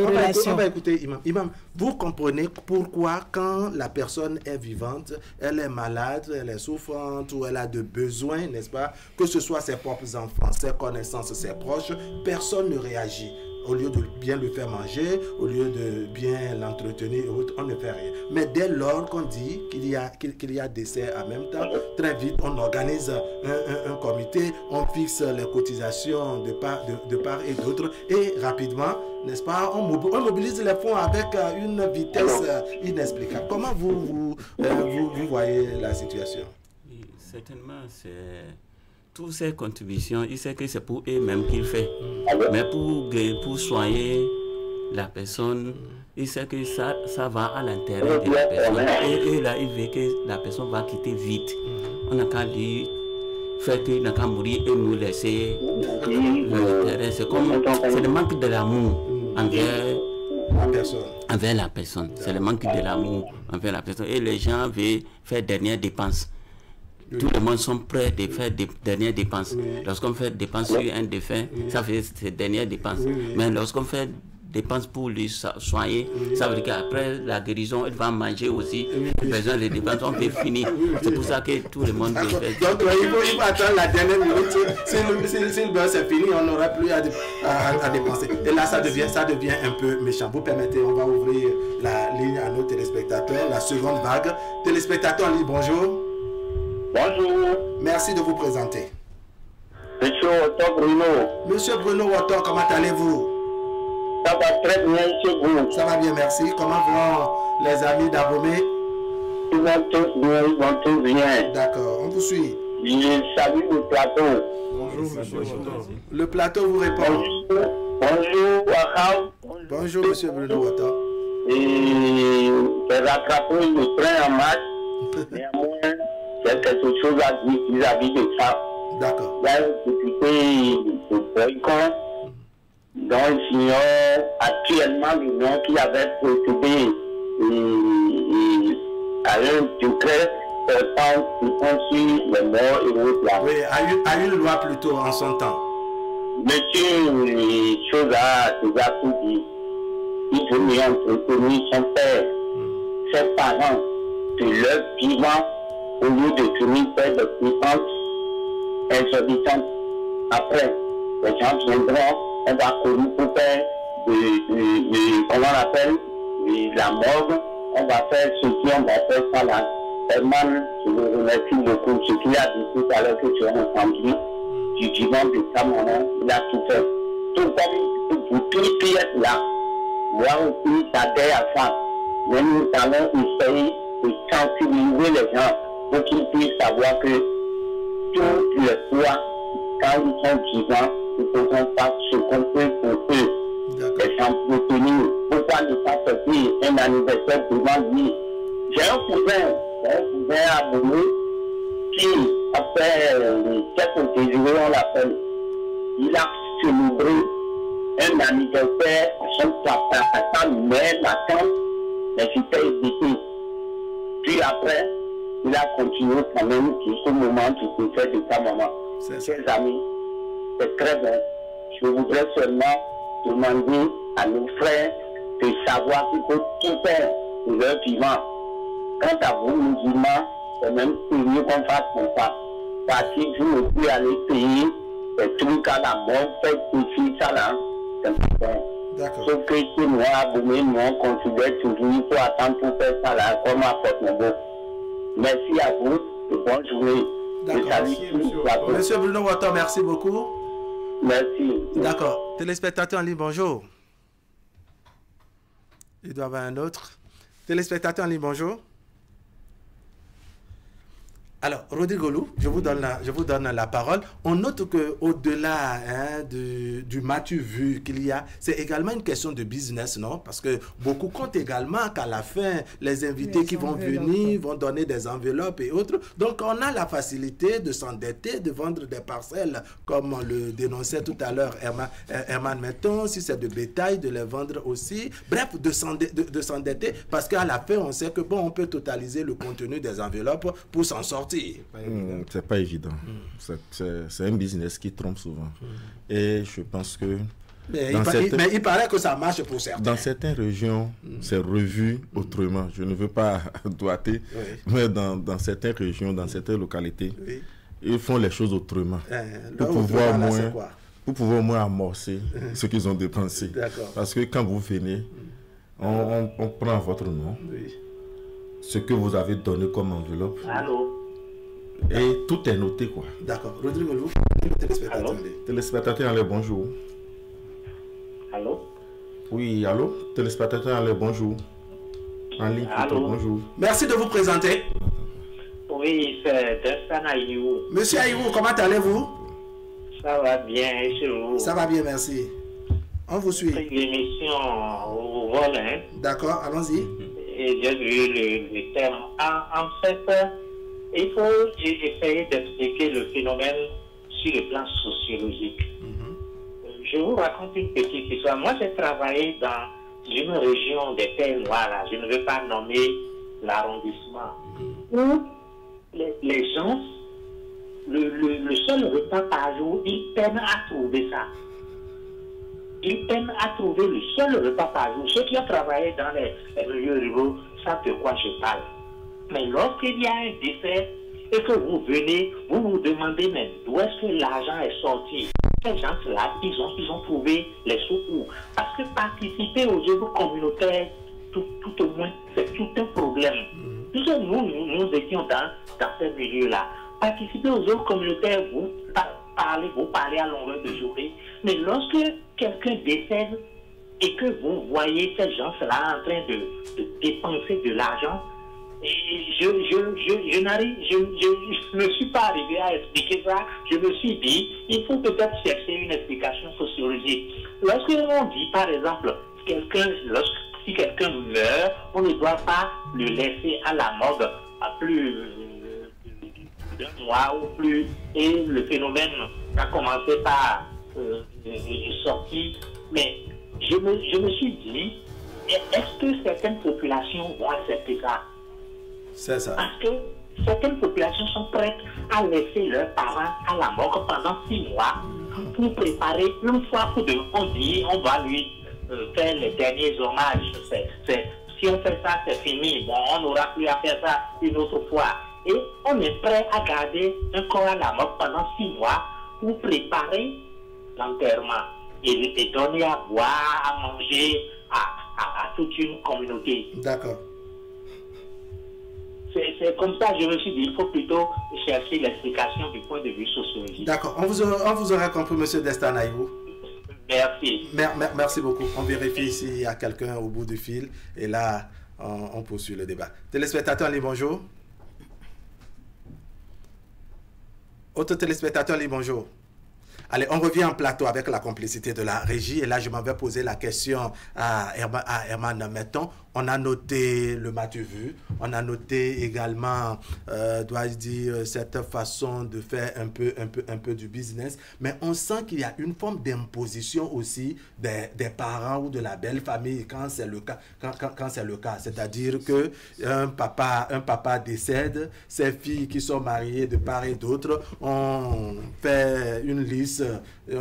relations. On va écouter Imam. Vous comprenez pourquoi quand la personne est vivante, elle est malade, elle est souffrante ou elle a de besoins, n'est-ce pas, que ce soit ses propres enfants, ses connaissances, ses proches, personne ne réagit. Au lieu de bien lui faire manger, au lieu de bien l'entretenir, on ne fait rien. Mais dès lors qu'on dit qu'il y a décès en même temps, très vite, on organise un comité, on fixe les cotisations de part et d'autre, et rapidement, n'est-ce pas, on mobilise les fonds avec une vitesse inexplicable. Comment vous voyez la situation? Oui, certainement, c'est... Toutes ces contributions, il sait que c'est pour eux-mêmes qu'il fait. Mais pour soigner la personne, il sait que ça va à l'intérêt de la personne. Et là, il veut que la personne va quitter vite. On n'a qu'à lui faire qu'il n'a qu'à mourir et nous laisser le terrain. C'est le manque de l'amour envers la personne. C'est le manque de l'amour envers la personne. Et les gens veulent faire dernière dépense. Tout le monde sont prêts de faire des dernières dépenses. Lorsqu'on fait dépenses sur un défunt, ça fait ses dernières dépenses. Mais lorsqu'on fait dépenses pour lui soigner, ça veut dire qu'après la guérison, il va manger aussi. Besoin de dépenses, on peut finir. C'est pour ça que tout le monde peut faire. Donc il faut attendre la dernière minute. Si le beurre c'est fini, on n'aura plus à dépenser. Et là, ça devient un peu méchant. Vous permettez, on va ouvrir la ligne à nos téléspectateurs, la seconde vague. Téléspectateurs en ligne, bonjour. Bonjour. Merci de vous présenter. Monsieur Otto Bruno. Monsieur Bruno Otto, comment allez-vous? Ça va très bien chez vous. Ça va bien, merci. Comment vont les amis d'Abomey? Ils vont tous bien, D'accord, on vous suit. Je salue le plateau. Bonjour, monsieur Otto. Le plateau vous répond. Bonjour, Wahab. Bonjour, monsieur Bruno Otto. Et j'ai rattrapé le train en marche. Néanmoins, c'est quelque chose à dire vis-à-vis de ça. D'accord. Il y a un député de Boycon dont il ignore actuellement le nom qui avait précédé et à un degré important qui construit les morts et autres là. Oui, à une loi plutôt en son temps. Monsieur Chosa déjà tout dit. Il veut mieux entretenir son père, ses parents, de leur vivant, au lieu de tenir faire des dépenses exorbitantes. Après, les gens viendront, on va courir pour faire comment on appelle, la morgue, on va faire ceci, on va faire ça là. Herman, je vous remercie beaucoup. Ce qu'il a dit tout à l'heure que tu as entendu, du vivant de sa maman, il a tout fait. Tout comme vous tous être là, moi aussi, ça derrière ça. Mais nous allons essayer de sensibiliser les gens pour qu'ils puissent savoir que tous les fois, quand ils sont vivants, nous faisons pas ce qu'on peut pour eux. Les entretenir. Pourquoi ne pas sortir un anniversaire devant lui? J'ai un cousin à Boulou qui a fait quelques désirés, on l'appelle. Il a célébré un anniversaire à son papa, à sa mère, la tante, mais j'étais hésité. Puis après, il a continué quand même jusqu'au moment du décès de sa maman. Chers amis, c'est très bien. Je voudrais seulement demander à nos frères de savoir qu'il faut tout faire de leur vivant. Quant à vous, musulmans, c'est même mieux qu'on fasse comme ça. Parce que vous ne pouvez aller payer des trucs à la mort, faire ceci, ça là. C'est bien. Sauf que chez nous, abonnés, nous, on considère toujours qu'il faut attendre pour faire ça là, comme à Porte-Novo. Merci à vous et bonne journée. D'accord. Monsieur Bruno Water, merci beaucoup. Merci. D'accord. Téléspectateurs en ligne, bonjour. Il doit y avoir un autre. Téléspectateurs en ligne, bonjour. Alors, Rodrigo Lou, je vous donne la parole. On note qu'au-delà du match vu qu'il y a, c'est également une question de business, non? Parce que beaucoup comptent également qu'à la fin, les invités qui vont venir vont donner des enveloppes et autres. Donc, on a la facilité de s'endetter, de vendre des parcelles, comme on le dénonçait tout à l'heure, Herman Metton, si c'est de bétail, de les vendre aussi. Bref, de s'endetter, parce qu'à la fin, on sait que bon, on peut totaliser le contenu des enveloppes pour s'en sortir. C'est pas évident. C'est un business qui trompe souvent. Et je pense que... Mais il paraît que ça marche pour certains. Dans certaines régions, c'est revu autrement. Je ne veux pas doiter, mais dans certaines régions, dans certaines localités, ils font les choses autrement. Pour pouvoir au moins amorcer ce qu'ils ont dépensé. Parce que quand vous venez, on prend votre nom, ce que vous avez donné comme enveloppe. Allô? Et tout est noté, quoi. D'accord. Rodrigo Lou, téléspectateur. Téléspectateur, allez, bonjour. Allô? Oui, allô? Téléspectateur, allez, bonjour. En ligne, bonjour. Merci de vous présenter. Oui, c'est Destin Aïou. Monsieur Aïou, comment allez-vous? Ça va bien, chez vous? Ça va bien, merci. On vous suit. C'est une émission au vol, hein? D'accord, allons-y. Et j'ai vu le terme. En fait, il faut essayer d'expliquer le phénomène sur le plan sociologique. Je vous raconte une petite histoire. Moi, j'ai travaillé dans une région des Terres Noires, là. Je ne veux pas nommer l'arrondissement, où les gens, le seul repas par jour, ils peinent à trouver ça. Ils peinent à trouver le seul repas par jour. Ceux qui ont travaillé dans les milieux ruraux savent de quoi je parle. Mais lorsqu'il y a un décès et que vous venez, vous vous demandez même d'où est-ce que l'argent est sorti. Ces gens-là, ils ont trouvé les sous. Parce que participer aux œuvres communautaires, tout au moins, c'est tout un problème. Puisque nous étions dans ces milieux-là. Participer aux œuvres communautaires, vous parlez à longueur de journée. Mais lorsque quelqu'un décède et que vous voyez ces gens-là en train de dépenser de l'argent, je ne suis pas arrivé à expliquer ça. Je me suis dit, il faut peut-être chercher une explication sociologique. Lorsque on dit, par exemple, si quelqu'un meurt, on ne doit pas le laisser à la morgue à plus d'un mois ou plus. Et le phénomène a commencé par sortir. Mais je me suis dit, est-ce que certaines populations vont accepter ça? C'est ça. Parce que certaines populations sont prêtes à laisser leurs parents à la mort pendant 6 mois pour préparer une fois pour on dit on va lui faire les derniers hommages. Si on fait ça, c'est fini. Bon, on n'aura plus à faire ça une autre fois. Et on est prêt à garder un corps à la mort pendant 6 mois pour préparer l'enterrement et donner à boire, à manger à toute une communauté. D'accord. C'est comme ça que je me suis dit, il faut plutôt chercher l'explication du point de vue sociologique. D'accord. On vous aura compris, M. Destanaïbou. Merci. Merci beaucoup. On vérifie s'il y a quelqu'un au bout du fil. Et là, on poursuit le débat. Téléspectateurs, bonjour. Autres téléspectateurs, bonjour. Allez, on revient en plateau avec la complicité de la régie. Et là, je m'en vais poser la question à Herman Metton. On a noté le match vu. On a noté également, dois-je dire, cette façon de faire un peu du business. Mais on sent qu'il y a une forme d'imposition aussi des parents ou de la belle famille quand c'est le cas. Quand c'est le cas. C'est-à-dire que un papa décède, ses filles qui sont mariées de part et d'autre, on fait une liste,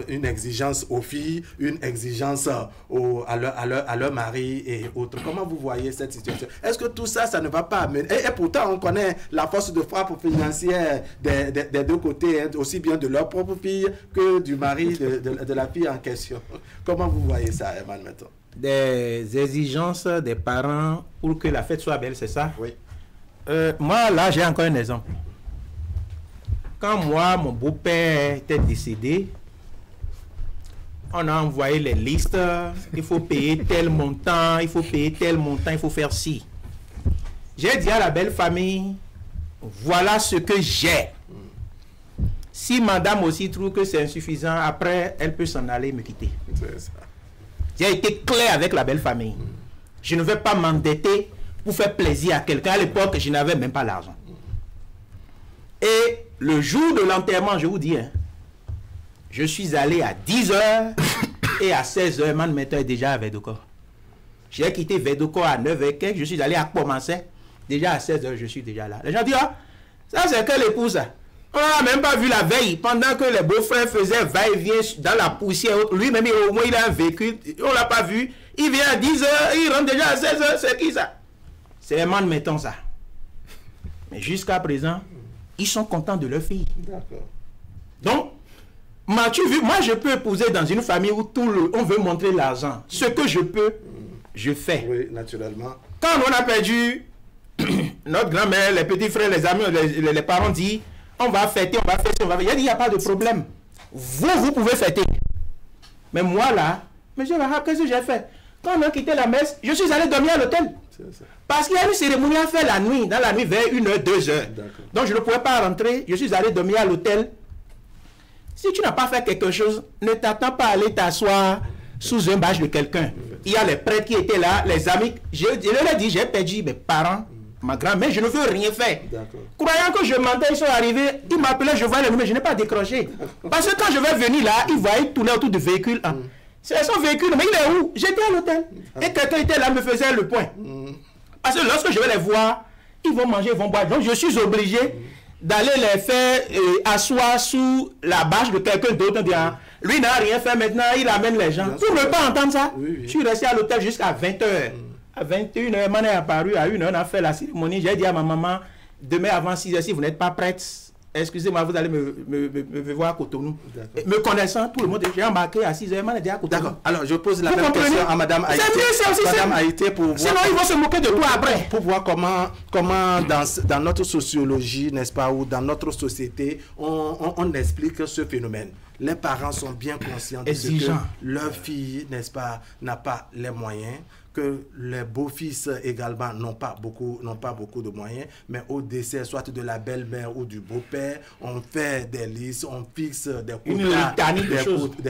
une exigence aux filles, une exigence à leur mari et autres. Comment vous voyez cette situation? Est-ce que tout ça, ça ne va pas amener... Et pourtant, on connaît la force de frappe financière des deux côtés, hein, aussi bien de leur propre fille que du mari de la fille en question. Comment vous voyez ça, Herman Metton? Des exigences des parents pour que la fête soit belle, c'est ça? Oui. Moi, là, j'ai encore un exemple. Quand moi, mon beau-père était décédé, on a envoyé les listes, il faut payer tel montant, il faut payer tel montant, il faut faire ci. J'ai dit à la belle famille, voilà ce que j'ai. Si madame aussi trouve que c'est insuffisant, après, elle peut s'en aller me quitter. J'ai été clair avec la belle famille. Je ne vais pas m'endetter pour faire plaisir à quelqu'un. À l'époque, je n'avais même pas l'argent. Et le jour de l'enterrement, je vous dis, hein, je suis allé à 10 h et à 16 h, Herman Metton est déjà à Vedoko. J'ai quitté Vedoko à 9 h quelques, je suis allé à Commencer. Déjà à 16 h, je suis déjà là. Les gens disent, ah, ça c'est quelle épouse? On n'a même pas vu la veille. Pendant que les beaux-frères faisaient va-et-vient dans la poussière, lui-même, au moins, il a un véhicule. On ne l'a pas vu. Il vient à 10 h, il rentre déjà à 16 h. C'est qui ça? C'est Herman Metton ça. Mais jusqu'à présent, ils sont contents de leur fille. D'accord. Donc, m'as-tu vu? Moi, je peux épouser dans une famille où on veut montrer l'argent. Ce que je peux, je fais. Oui, naturellement. Quand on a perdu notre grand-mère, les petits frères, les amis, les parents disent, on va fêter, on va fêter, on va fêter. Il n'y a pas de problème. Vous pouvez fêter. Mais moi, là, monsieur, qu'est-ce que j'ai fait? Quand on a quitté la messe, je suis allé dormir à l'hôtel. Parce qu'il y a une cérémonie à faire la nuit, dans la nuit vers 1 h, 2 h. Donc je ne pouvais pas rentrer, je suis allé dormir à l'hôtel. Si tu n'as pas fait quelque chose, ne t'attends pas à aller t'asseoir sous un bâche de quelqu'un. Il y a les prêtres qui étaient là, les amis. Je leur ai dit, j'ai perdu mes parents, ma grand-mère, je ne veux rien faire. Croyant que je mentais, ils sont arrivés, ils m'appelaient, je voyais le numéro, je n'ai pas décroché. Parce que quand je vais venir là, ils voyaient tourner autour du véhicule. C'est son véhicule, mais il est où? J'étais à l'hôtel. Et quelqu'un était là, me faisait le point. Parce que lorsque je vais les voir, ils vont manger, ils vont boire. Donc je suis obligé d'aller les faire asseoir sous la bâche de quelqu'un d'autre. Lui n'a rien fait maintenant, il amène les gens. Pour ne pas entendre ça, je suis resté à l'hôtel jusqu'à 20 h. À 21 h, Herman est apparu, à 1 h, on a fait la cérémonie. J'ai dit à ma maman, demain avant 6 h, si vous n'êtes pas prête, excusez-moi, vous allez me voir à Cotonou. Me connaissant, tout le monde, j'ai embarqué à 6 h, Herman était à Cotonou. D'accord. Alors, je pose la même question à Madame Haïté. C'est mieux, c'est aussi Madame Haïté pour voir... Sinon, ils vont se moquer de toi après. Pour voir comment dans notre sociologie, n'est-ce pas, ou dans notre société, on explique ce phénomène. Les parents sont bien conscients de ce que leur fille, n'est-ce pas, n'a pas les moyens, que les beaux-fils également n'ont pas beaucoup de moyens, mais au décès, soit de la belle-mère ou du beau-père, on fait des listes, on fixe des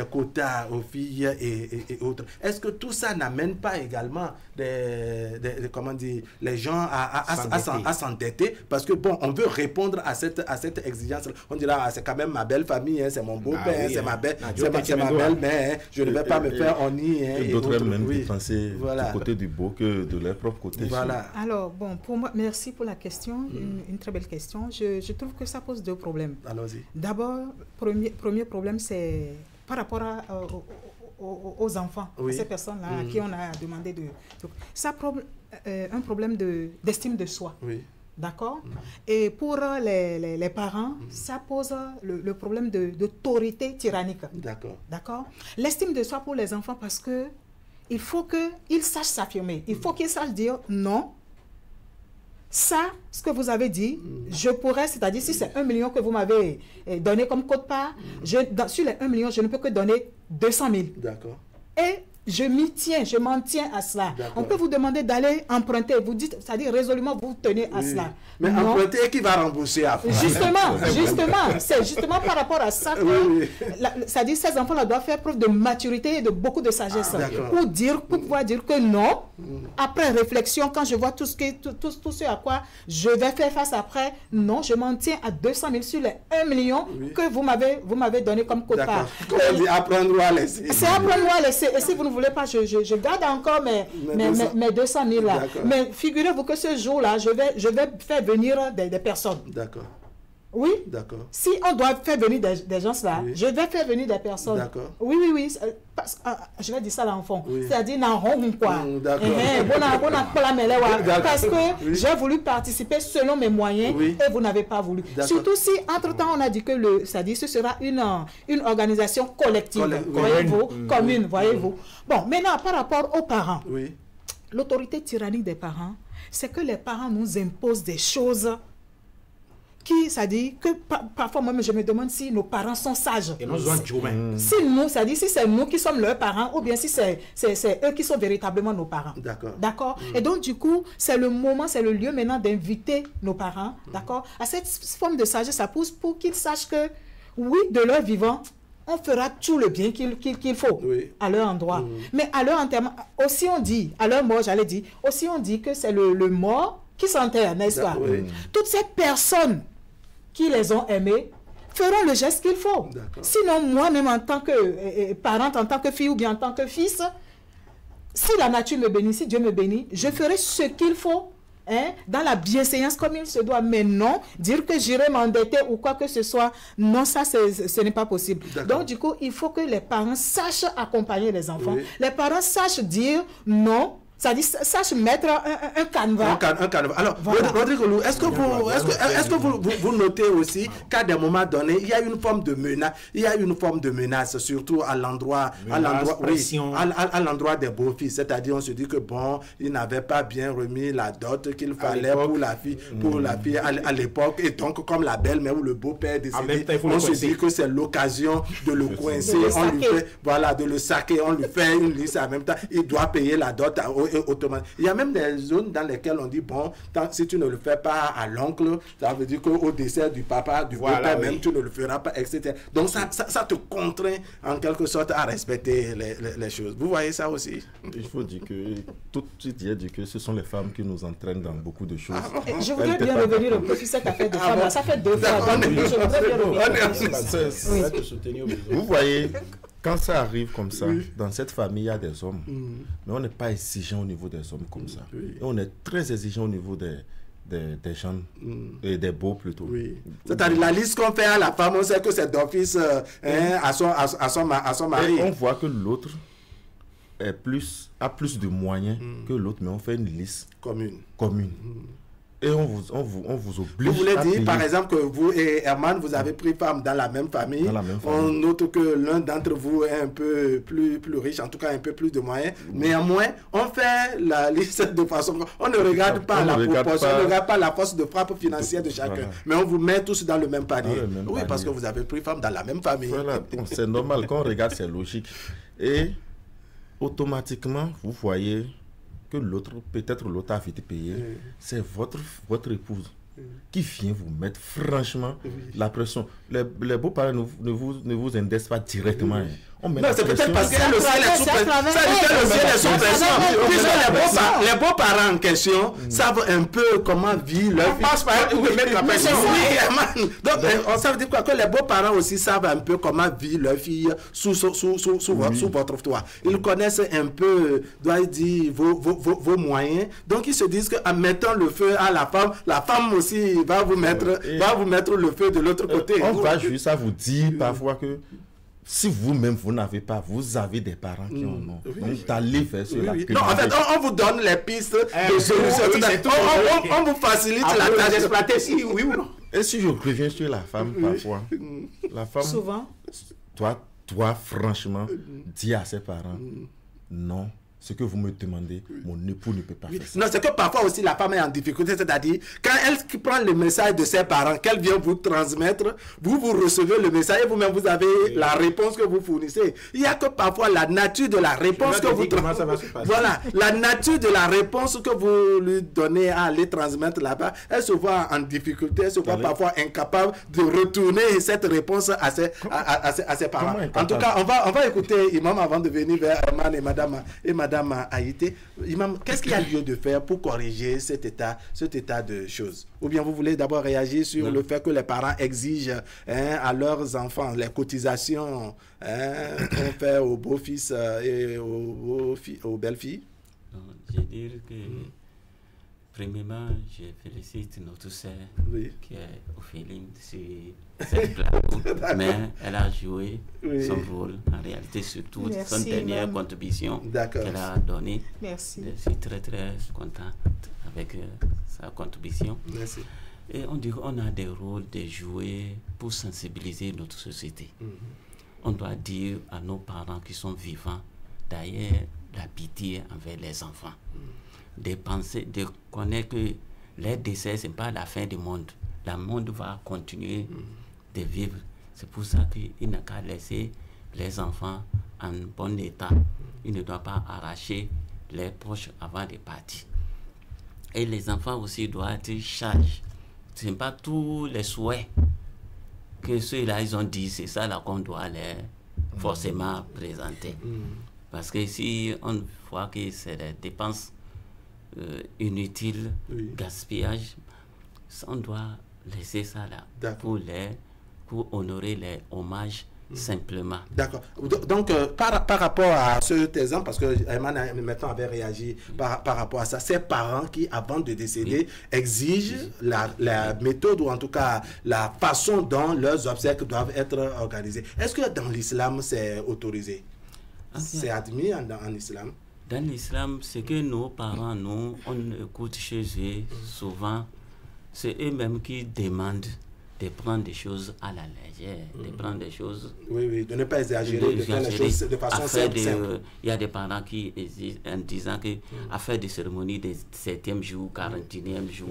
quotas aux filles et autres. Est-ce que tout ça n'amène pas également les gens à s'endetter? Parce que bon, on veut répondre à cette exigence. On dira, c'est quand même ma belle famille, hein, c'est mon beau-père, mère, c'est ma belle, c'est ma belle-mère, je ne vais pas me faire honni. Et d'autres même qui pensaient du côté du beau que de leur propre côté. Voilà. Alors, bon, pour moi, merci pour la question, une très belle question. Je trouve que ça pose deux problèmes. Allons-y. D'abord, premier problème, c'est par rapport aux enfants, à ces personnes-là à qui on a demandé de... Ça un problème d'estime de soi. Oui. D'accord? Et pour les parents, ça pose le problème d'autorité tyrannique. D'accord? L'estime de soi pour les enfants, parce que il faut qu'ils sachent s'affirmer. Il faut qu'ils sachent dire non. Ça, ce que vous avez dit, je pourrais, c'est-à-dire si c'est 1 million que vous m'avez donné comme quote-part, sur les 1 million, je ne peux que donner 200 000. D'accord. Et je m'en tiens à cela. On peut vous demander d'aller emprunter. Vous dites, c'est-à-dire résolument, vous tenez à cela. Mais non. Emprunter, qui va rembourser après? Justement, c'est justement par rapport à ça que, c'est-à-dire, ces enfants-là doivent faire preuve de maturité et de beaucoup de sagesse pour pouvoir dire que non. Après réflexion, quand je vois tout ce à quoi je vais faire face après, non, je m'en tiens à 200 000 sur les 1 million que vous m'avez donné comme quota. Apprendre ou à laisser. C'est apprendre ou à laisser. Et si vous ne voulez pas, je garde encore mes 200 000 là. Mais figurez-vous que ce jour-là, je vais faire venir des personnes. D'accord. Oui. D'accord. Si on doit faire venir des gens là, je vais faire venir des personnes. D'accord. Oui. Je vais dire ça à l'enfant. C'est-à-dire, quoi. D'accord. Parce que j'ai voulu participer selon mes moyens et vous n'avez pas voulu. Surtout si, entre-temps, on a dit que c'est-à-dire, ce sera une organisation collective. Voyez-vous, commune, voyez-vous. Bon, maintenant, par rapport aux parents, l'autorité tyrannique des parents, c'est que les parents nous imposent des choses qui, c'est-à-dire que parfois moi je me demande si nos parents sont sages. Et nous sommes humains. Si nous, c'est-à-dire si c'est nous qui sommes leurs parents ou bien si c'est eux qui sont véritablement nos parents. D'accord. Et donc du coup, c'est le moment, c'est le lieu maintenant d'inviter nos parents, d'accord, à cette forme de sagesse, ça pousse pour qu'ils sachent que oui, de leur vivant, on fera tout le bien qu'il faut à leur endroit. Mais à leur enterrement, aussi on dit, à leur mort, j'allais dire, aussi on dit que c'est le mort qui s'enterre, n'est-ce pas? Toutes ces personnes qui les ont aimés feront le geste qu'il faut. Sinon, moi-même en tant que parente, en tant que fille ou bien en tant que fils, si la nature me bénit, si Dieu me bénit, je ferai ce qu'il faut dans la bienséance comme il se doit. Mais non, dire que j'irai m'endetter ou quoi que ce soit, non, ça, ce n'est pas possible. Donc, du coup, il faut que les parents sachent accompagner les enfants. Les parents sachent dire non. Ça dit, sache mettre un canevas. Un canevas. Alors, Rodrigue Olou, est-ce que vous notez aussi qu'à des moments donnés, il y a une forme de menace, surtout à l'endroit des beaux-fils. C'est-à-dire, on se dit que bon, ils n'avaient pas bien remis la dot qu'il fallait pour la fille à l'époque. Et donc, comme la belle-mère ou le beau-père est décédé, on se dit que c'est l'occasion de le coincer, de le saquer, on lui fait une liste en même temps. Il doit payer la dot il y a même des zones dans lesquelles on dit bon, si tu ne le fais pas à l'oncle, ça veut dire qu'au décès du papa, du papa même, tu ne le feras pas, etc. Donc ça te contraint en quelque sorte à respecter les choses. Vous voyez ça aussi? Il faut dire que tout de suite, il a dit que ce sont les femmes qui nous entraînent dans beaucoup de choses. Je voudrais bien revenir un peu sur cette affaire de femmes. Ça fait 2 fois. Vous voyez, quand ça arrive comme ça, dans cette famille, il y a des hommes. Mais on n'est pas exigeant au niveau des hommes comme ça. Et on est très exigeant au niveau des jeunes, et des beaux plutôt. C'est-à-dire la liste qu'on fait à la femme, on sait que c'est d'office à son mari. Et on voit que l'autre a plus de moyens que l'autre, mais on fait une liste commune. Et on vous oblige. Vous voulez dire, par exemple, que vous et Herman, vous avez pris femme dans la même famille. On note que l'un d'entre vous est un peu plus riche, en tout cas un peu plus de moyens. Néanmoins, on fait la liste de façon... On ne regarde pas la proportion, on ne regarde pas la force de frappe financière de chacun. Mais on vous met tous dans le même panier. Parce que vous avez pris femme dans la même famille. Voilà, c'est normal. Quand on regarde, c'est logique. Et automatiquement, vous voyez... que peut-être l'autre a été payé, c'est votre épouse qui vient vous mettre franchement la pression. Les beaux-parents ne vous indexent pas directement. on met non, la c'est peut-être pression. parce que le ciel est sous pression. Ça dit que le ciel est sous pression. Puisque les beaux-parents en question savent un peu comment vit leur fille. On passe par où mettre la pression. Oui, donc, ça veut dire quoi? Que les beaux-parents aussi savent un peu comment vit leur fille sous votre toit. Ils connaissent un peu, doit dire, vos moyens. Donc, ils se disent qu'en mettant le feu à la femme aussi va vous mettre le feu de l'autre côté. On va juste à vous dire parfois que si vous-même vous n'avez pas, vous avez des parents qui en ont. Donc, d'aller vers cela. Non, en fait, on vous donne les pistes de solution. On vous facilite la tâche d'exploiter si oui ou non. Et si je reviens sur la femme, parfois, la femme Souvent. Toi, franchement, dis à ses parents, non. Ce que vous me demandez, mon époux ne peut pas faire ça. Non, c'est que parfois aussi la femme est en difficulté, c'est-à-dire quand elle prend le message de ses parents, qu'elle vient vous transmettre, vous recevez le message et vous-même vous avez la réponse que vous fournissez. Il y a que parfois la nature de la réponse que vous transmettez. Voilà, la nature de la réponse que vous lui donnez à aller transmettre là-bas, elle se voit en difficulté, elle se voit parfois incapable de retourner cette réponse à ses parents. En tout cas, on va écouter Imam avant de venir vers Herman et Madame Haïté. Imam, qu'est-ce qu'il y a lieu de faire pour corriger cet état de choses? Ou bien vous voulez d'abord réagir sur le fait que les parents exigent à leurs enfants les cotisations qu'on fait aux beaux-fils et aux belles-filles? Je veux dire que premièrement, je félicite notre sœur qui est Ophéline sur cette plateau, mais elle a joué son rôle en réalité, surtout son dernière contribution qu'elle a donnée. Merci. Je suis très très content avec sa contribution. Merci. Et on dit qu'on a des rôles de jouer pour sensibiliser notre société. On doit dire à nos parents qui sont vivants, d'ailleurs, la pitié envers les enfants. De penser, de connaître que les décès, ce n'est pas la fin du monde. Le monde va continuer de vivre. C'est pour ça qu'il n'a qu'à laisser les enfants en bon état. Il ne doit pas arracher les proches avant de partir. Et les enfants aussi doivent être chargés. Ce n'est pas tous les souhaits que ceux-là, ils ont dit, c'est ça là qu'on doit les forcément présenter. Parce que si on voit que c'est des dépenses inutiles, gaspillage, on doit laisser ça là pour honorer les hommages simplement. D'accord. Donc, par rapport à cet exemple, parce que Ayman maintenant avait réagi par rapport à ça, ces parents qui, avant de décéder, exigent la méthode ou en tout cas la façon dont leurs obsèques doivent être organisées. Est-ce que dans l'islam, c'est autorisé? C'est admis en islam? Dans l'islam, ce que nos parents, nous, on écoute chez eux souvent, c'est eux-mêmes qui demandent de prendre des choses à la légère, de prendre des choses... Oui, de ne pas exagérer, de faire les choses de façon simple. Il y a des parents qui exigent en disant que à faire des cérémonies de 7e jour, 41e jour,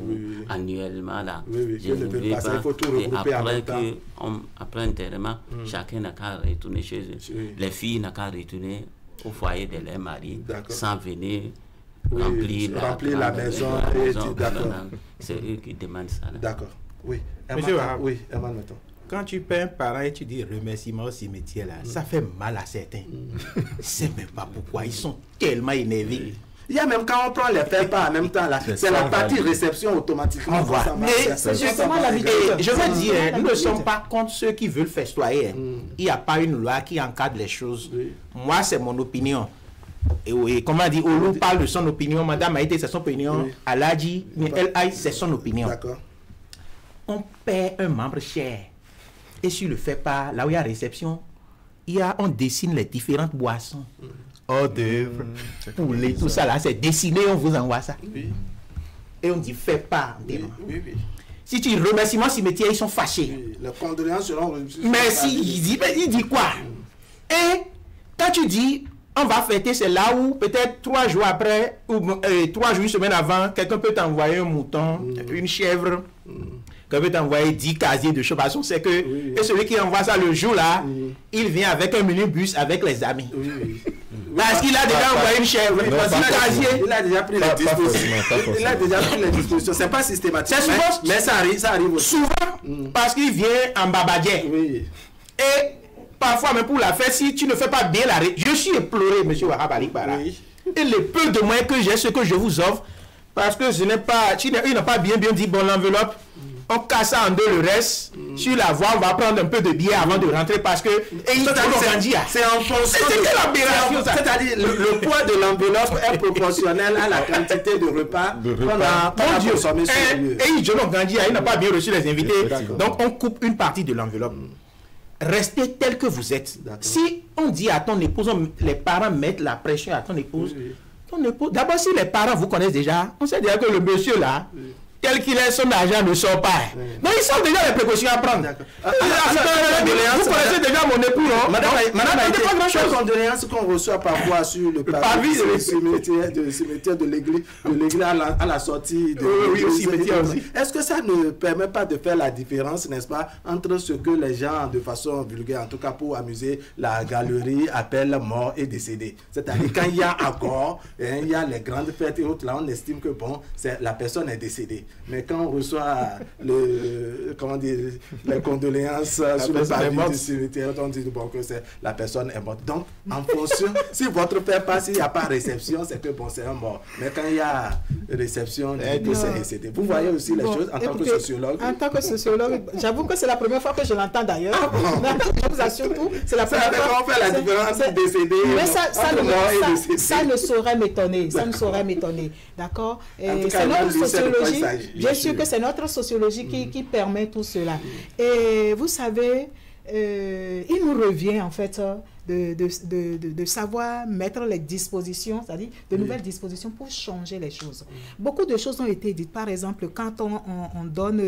annuellement, là, je ne veux pas. Il faut tout regrouper en même temps. Après enterrement, chacun n'a qu'à retourner chez eux. Les filles n'ont qu'à retourner au foyer de leur mari sans venir remplir la maison. C'est eux qui demandent ça. D'accord. Oui. Monsieur Herman, quand tu paies un parent et tu dis remerciement au cimetière, là, ça fait mal à certains. C'est même pas pourquoi. Ils sont tellement énervés. Il y a même quand on prend les faits pas en même temps, là, c'est la partie réception automatiquement. Mais c'est justement la vie. Je veux dire, nous ne sommes pas contre ceux qui veulent festoyer. Il n'y a pas une loi qui encadre les choses. Moi, c'est mon opinion. Et comment on dit, Olu parle de son opinion, Madame Haïté, c'est son opinion, Aladji, El c'est son opinion. D'accord. On paie un membre cher. Et sur le fait pas, là où il y a réception, on dessine les différentes boissons. Hors d'œuvre, poulet, tout ça là, c'est dessiné, on vous envoie ça. Et on dit, fais pas. Si tu dis remerciements cimetière, ils sont fâchés. Les condoléances seront reçues. Merci, il dit quoi? Et quand tu dis, on va fêter, c'est là où peut-être 3 jours après, ou 3 jours, une semaine avant, quelqu'un peut t'envoyer un mouton, une chèvre. Quand peut t'envoyer 10 casiers de choses, parce qu'on sait que et celui qui envoie ça le jour là, il vient avec un minibus avec les amis. Parce qu'il a déjà envoyé une chèvre, il a déjà pris les dispositions. Il a déjà pris les dispositions. C'est pas systématique. Mais ça arrive aussi. Souvent, parce qu'il vient en babadien. Et parfois, même pour la faire, si tu ne fais pas bien la je suis éploré, M. Wahab Ali Bara. Oui. Et le peu de moyens que j'ai, ce que je vous offre, parce que je n'ai pas, il n'a pas bien dit, bon, l'enveloppe, on casse en deux le reste. Sur la voie, on va prendre un peu de billets avant de rentrer parce que. C'est en fonction. C'est-à-dire, le poids de l'enveloppe est proportionnel à la quantité de repas qu'on a consommé sur le lieu. Et Jono Gandia, il n'a pas bien reçu les invités. Donc, on coupe une partie de l'enveloppe. Restez tel que vous êtes. Si on dit à ton épouse, les parents mettent la pression à ton épouse. D'abord, si les parents vous connaissent déjà, on sait déjà que le monsieur là, tel qu'il est, son argent ne sort pas. Donc, ils sont déjà les précautions à prendre. Vous connaissez déjà mon époux, non? Madame, les condoléances qu'on reçoit parfois sur le parvis du cimetière de l'église à la sortie de cimetière aussi. Est-ce que ça ne permet pas de faire la différence, n'est-ce pas, entre ce que les gens, de façon vulgaire, en tout cas pour amuser la galerie, appellent mort et décédé? C'est-à-dire, quand il y a encore, il y a les grandes fêtes et autres, là, on estime que bon, la personne est décédée. Mais quand on reçoit les condoléances sur le parvis du cimetière, on dit bon, que la personne est morte. Donc, en fonction, si votre père passe, il n'y a pas réception, c'est que bon, c'est un mort. Mais quand il y a réception, c'est décédé. Vous voyez aussi les choses en tant que sociologue. En tant que sociologue, j'avoue que c'est la première fois que je l'entends d'ailleurs. Je vous assure tout. C'est la première fois. On fait la différence décédé. Mais ça ne saurait m'étonner. Ça ne saurait m'étonner. D'accord? C'est notre sociologie. Bien sûr que c'est notre sociologie qui permet tout cela. Et vous savez, il nous revient en fait de savoir mettre les dispositions, c'est-à-dire de nouvelles dispositions pour changer les choses. Beaucoup de choses ont été dites. Par exemple, quand on donne,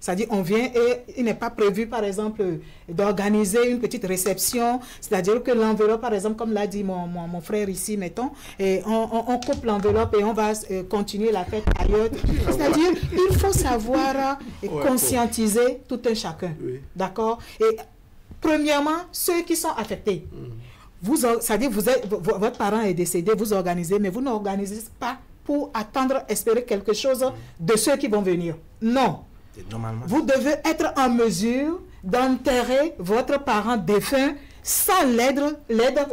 c'est-à-dire on vient et il n'est pas prévu, par exemple, d'organiser une petite réception, c'est-à-dire que l'enveloppe, par exemple, comme l'a dit mon frère ici, mettons, et on coupe l'enveloppe et on va continuer la fête ailleurs. C'est-à-dire, il faut savoir conscientiser tout un chacun. D'accord? Et premièrement, ceux qui sont affectés. C'est-à-dire, votre parent est décédé, vous organisez, mais vous n'organisez pas pour attendre, espérer quelque chose de ceux qui vont venir. Non. Vous devez être en mesure d'enterrer votre parent défunt sans l'aide,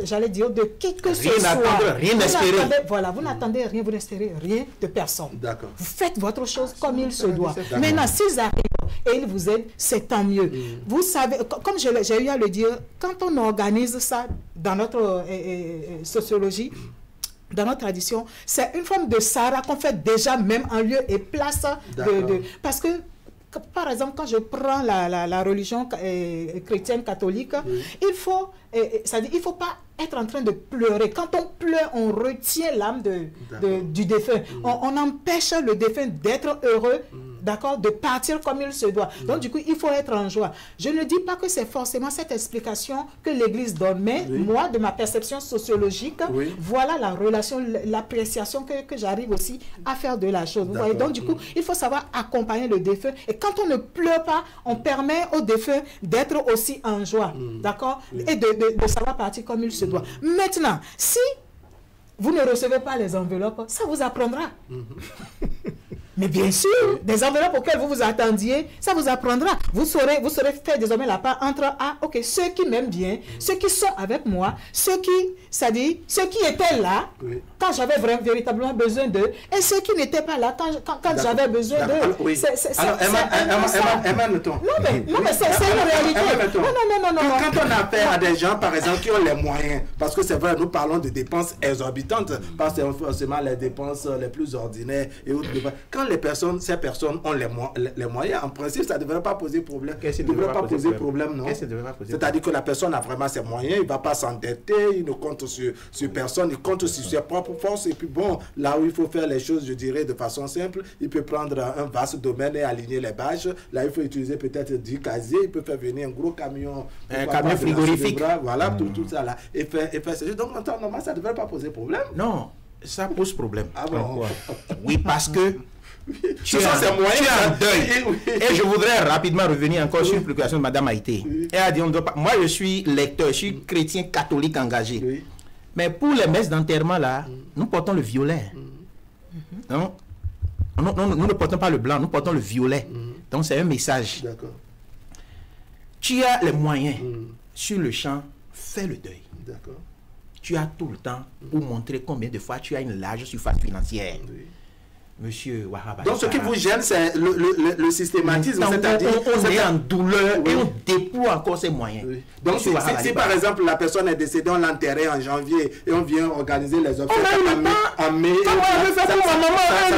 j'allais dire, de qui que ce soit. Rien espérer. Voilà, vous n'attendez rien, vous n'espérez rien de personne. D'accord. Vous faites votre chose comme il se doit. Maintenant, s'ils arrivent et ils vous aident, c'est tant mieux. Vous savez, comme j'ai eu à le dire, quand on organise ça dans notre sociologie, dans notre tradition, c'est une forme de Sahara qu'on fait déjà même en lieu et place parce que par exemple, quand je prends la religion chrétienne catholique, il faut pas être en train de pleurer. Quand on pleure, on retient l'âme du défunt. On empêche le défunt d'être heureux, d'accord, de partir comme il se doit. Donc, du coup, il faut être en joie. Je ne dis pas que c'est forcément cette explication que l'Église donne, mais moi, de ma perception sociologique, voilà la relation, l'appréciation que j'arrive aussi à faire de la chose. Vous voyez, donc, du coup, il faut savoir accompagner le défunt. Et quand on ne pleure pas, on permet au défunt d'être aussi en joie, d'accord, et de savoir partir comme il se doit. Maintenant, si vous ne recevez pas les enveloppes, ça vous apprendra. Mais bien sûr, des enveloppes auxquelles vous vous attendiez, ça vous apprendra. Vous saurez faire désormais la part entre ceux qui m'aiment bien, ceux qui sont avec moi, ceux qui étaient là quand j'avais véritablement besoin d'eux, et ceux qui n'étaient pas là quand j'avais besoin d'eux. Alors, Emma, notons. Non, mais c'est une réalité. Non. Quand on a affaire à des gens, par exemple, qui ont les moyens, parce que c'est vrai, nous parlons de dépenses exorbitantes, parce que c'est forcément les dépenses les plus ordinaires et autres. Quand ces personnes ont les moyens, en principe, ça ne devrait pas poser problème. Ça ne devrait pas poser problème, non? C'est-à-dire que la personne a vraiment ses moyens, il ne va pas s'endetter, il ne compte sur personne, il compte sur ses propres forces. Et puis bon, là où il faut faire les choses, je dirais, de façon simple, il peut prendre un vaste domaine et aligner les bâches. Là, il faut utiliser peut-être du casier, il peut faire venir un gros camion. Un camion frigorifique. Voilà, tout ça là. Et faire ça. Donc, en temps normal, ça ne devrait pas poser problème. Non, ça pose problème. Ah bon? Oui, parce que tu es en deuil. Et je voudrais rapidement revenir encore sur l'explication de Mme Haïté. Elle a dit, moi je suis lecteur, je suis chrétien catholique engagé. Mais pour les messes d'enterrement là, nous portons le violet. Non, nous ne portons pas le blanc, nous portons le violet. Donc c'est un message. Tu as les moyens. sur le champ, fais le deuil. D'accord. Tu as tout le temps pour montrer combien de fois tu as une large surface financière. Oui. Monsieur Wahab. Donc, ce qui vous gêne, c'est le systématisme. C'est-à-dire on est en douleur et on déploie encore ses moyens. Oui. Donc, si par exemple la personne est décédée, on l'enterrait en janvier et on vient organiser les obsèques en mai. Comment je vais faire pour ma maman un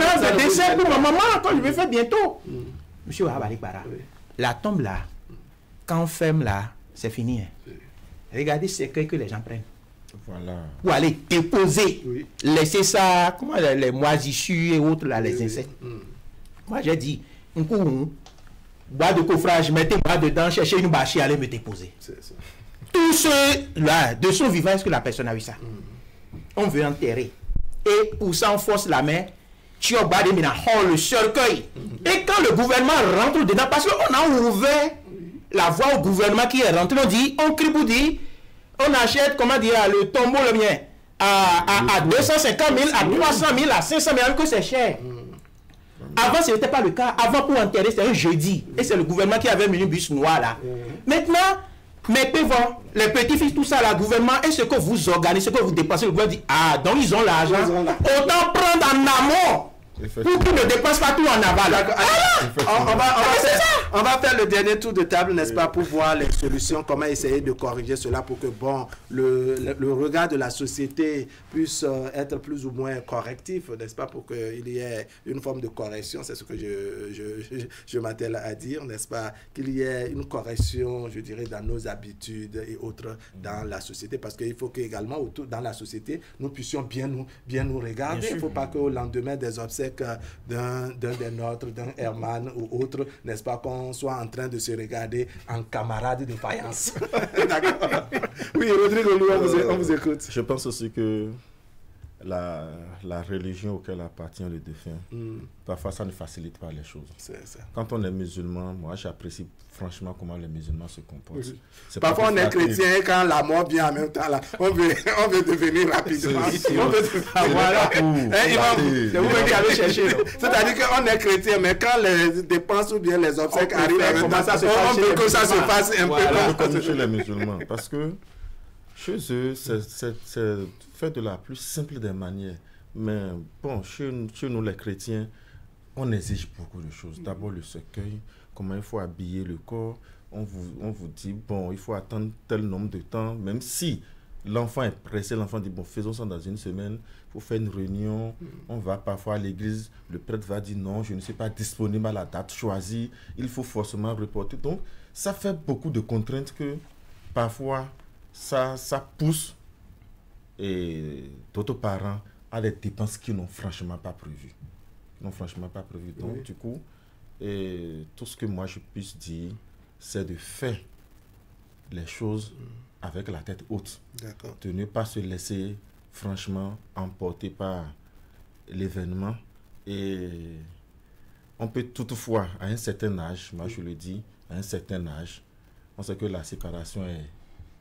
an de décès pour ma maman quand je vais faire bientôt. Monsieur Wahab Bara, la tombe là, quand on ferme là, c'est fini. Regardez ce que les gens prennent. Voilà. Pour aller déposer, laisser ça, comment les moisissures et autres, là, les insectes. Moi, j'ai dit, un coup, bois de coffrage, mettez-moi dedans, cherchez une bâche, allez me déposer. Tout ceux-là, de son vivant, est-ce que la personne a eu ça? On veut enterrer. Et pour ça, on force la main, tu as bas le cercueil. Et quand le gouvernement rentre dedans, parce qu'on a ouvert la voie au gouvernement qui est rentré, on dit, on crie pour dire, on achète, comment dire, le tombeau le mien à 250 000, à 300 000, à 500 000, que c'est cher. Avant, ce n'était pas le cas. Avant, pour enterrer, c'était un jeudi. Et c'est le gouvernement qui avait mis un bus noir là. Maintenant, mes pévons, les petits-fils, tout ça, le gouvernement, et ce que vous organisez, ce que vous dépensez, le gouvernement dit, ah, donc ils ont l'argent. Autant prendre en amont. Pour qu'ils ne dépensent pas tout en aval. On va faire le dernier tour de table, n'est-ce pas, pour voir les solutions, comment essayer de corriger cela pour que, bon, le regard de la société puisse être plus ou moins correctif, n'est-ce pas, pour qu'il y ait une forme de correction, c'est ce que je m'attelle à dire, n'est-ce pas, qu'il y ait une correction, je dirais, dans nos habitudes et autres dans la société, parce qu'il faut qu'également, dans la société, nous puissions bien nous regarder. Il ne faut pas qu'au lendemain des obsèques d'un des nôtres, d'un Herman ou autre, n'est-ce pas, qu'on soit en train de se regarder en camarade de faïence. D'accord. Oui, Rodrigo, on vous écoute. Je pense aussi que la religion auquel appartient le défunt, parfois ça ne facilite pas les choses. Quand on est musulman, moi j'apprécie franchement comment les musulmans se comportent. Oui. Parfois on est chrétien et quand la mort vient en même temps, là, on veut devenir rapidement. C'est-à-dire qu'on est chrétien, mais quand les dépenses ou bien les obsèques arrivent, on veut que ça se fasse un peu comme chez les musulmans. Parce que chez eux, c'est fait de la plus simple des manières. Mais bon, chez nous les chrétiens, on exige beaucoup de choses. D'abord le cercueil, comment il faut habiller le corps. On vous dit, bon, il faut attendre tel nombre de temps, même si l'enfant est pressé, l'enfant dit, bon, faisons ça dans une semaine, il faut faire une réunion, on va parfois à l'église, le prêtre va dire, non, je ne suis pas disponible à la date choisie, il faut forcément reporter. Donc, ça fait beaucoup de contraintes que, parfois, ça pousse et d'autres parents à des dépenses qu'ils n'ont franchement pas prévues. Donc, du coup, tout ce que moi je puisse dire, c'est de faire les choses avec la tête haute. De ne pas se laisser franchement emporter par l'événement. Et on peut toutefois, à un certain âge, moi je le dis, à un certain âge, on sait que la séparation est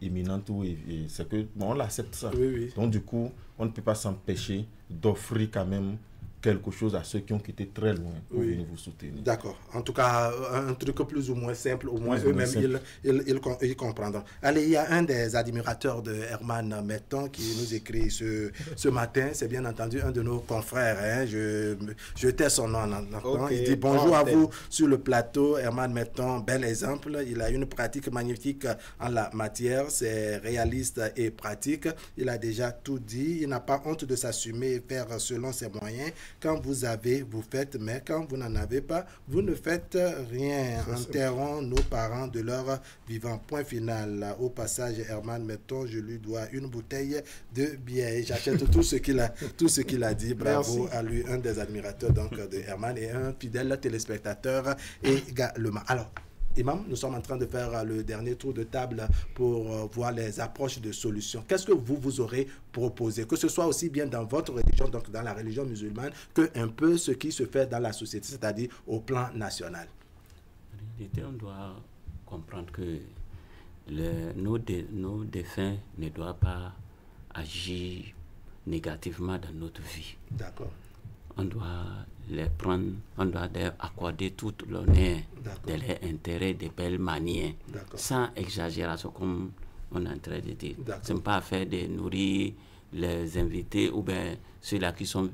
imminente et c'est que bon, on l'accepte ça. Donc du coup, on ne peut pas s'empêcher d'offrir quand même quelque chose à ceux qui ont quitté très loin pour venir vous soutenir. D'accord. En tout cas, un truc plus ou moins simple, au moins eux-mêmes, ils comprendront. Allez, il y a un des admirateurs de Herman Metton qui nous écrit ce matin. C'est bien entendu un de nos confrères. Hein. Je tais son nom. Il dit bonjour à vous sur le plateau. Herman Metton, bel exemple. Il a une pratique magnifique en la matière. C'est réaliste et pratique. Il a déjà tout dit. Il n'a pas honte de s'assumer et faire selon ses moyens. Quand vous avez, vous faites, mais quand vous n'en avez pas, vous ne faites rien. Enterrons nos parents de leur vivant. Point final. Au passage, Herman Metton, je lui dois une bouteille de bière. J'achète tout ce qu'il a dit. Bravo à lui, un des admirateurs donc, de Herman et un fidèle téléspectateur également. Alors, Imam, nous sommes en train de faire le dernier tour de table pour voir les approches de solutions. Qu'est-ce que vous aurez proposé, que ce soit aussi bien dans votre religion, donc dans la religion musulmane, que un peu ce qui se fait dans la société, c'est-à-dire au plan national? En réalité, on doit comprendre que nos défunts ne doivent pas agir négativement dans notre vie. D'accord. On doit les prendre, on doit leur accorder tout l'honneur de leur intérêt de belles manières, sans exagération comme on est en train de dire. Ce n'est pas affaire de nourrir les invités ou bien ceux-là qui sont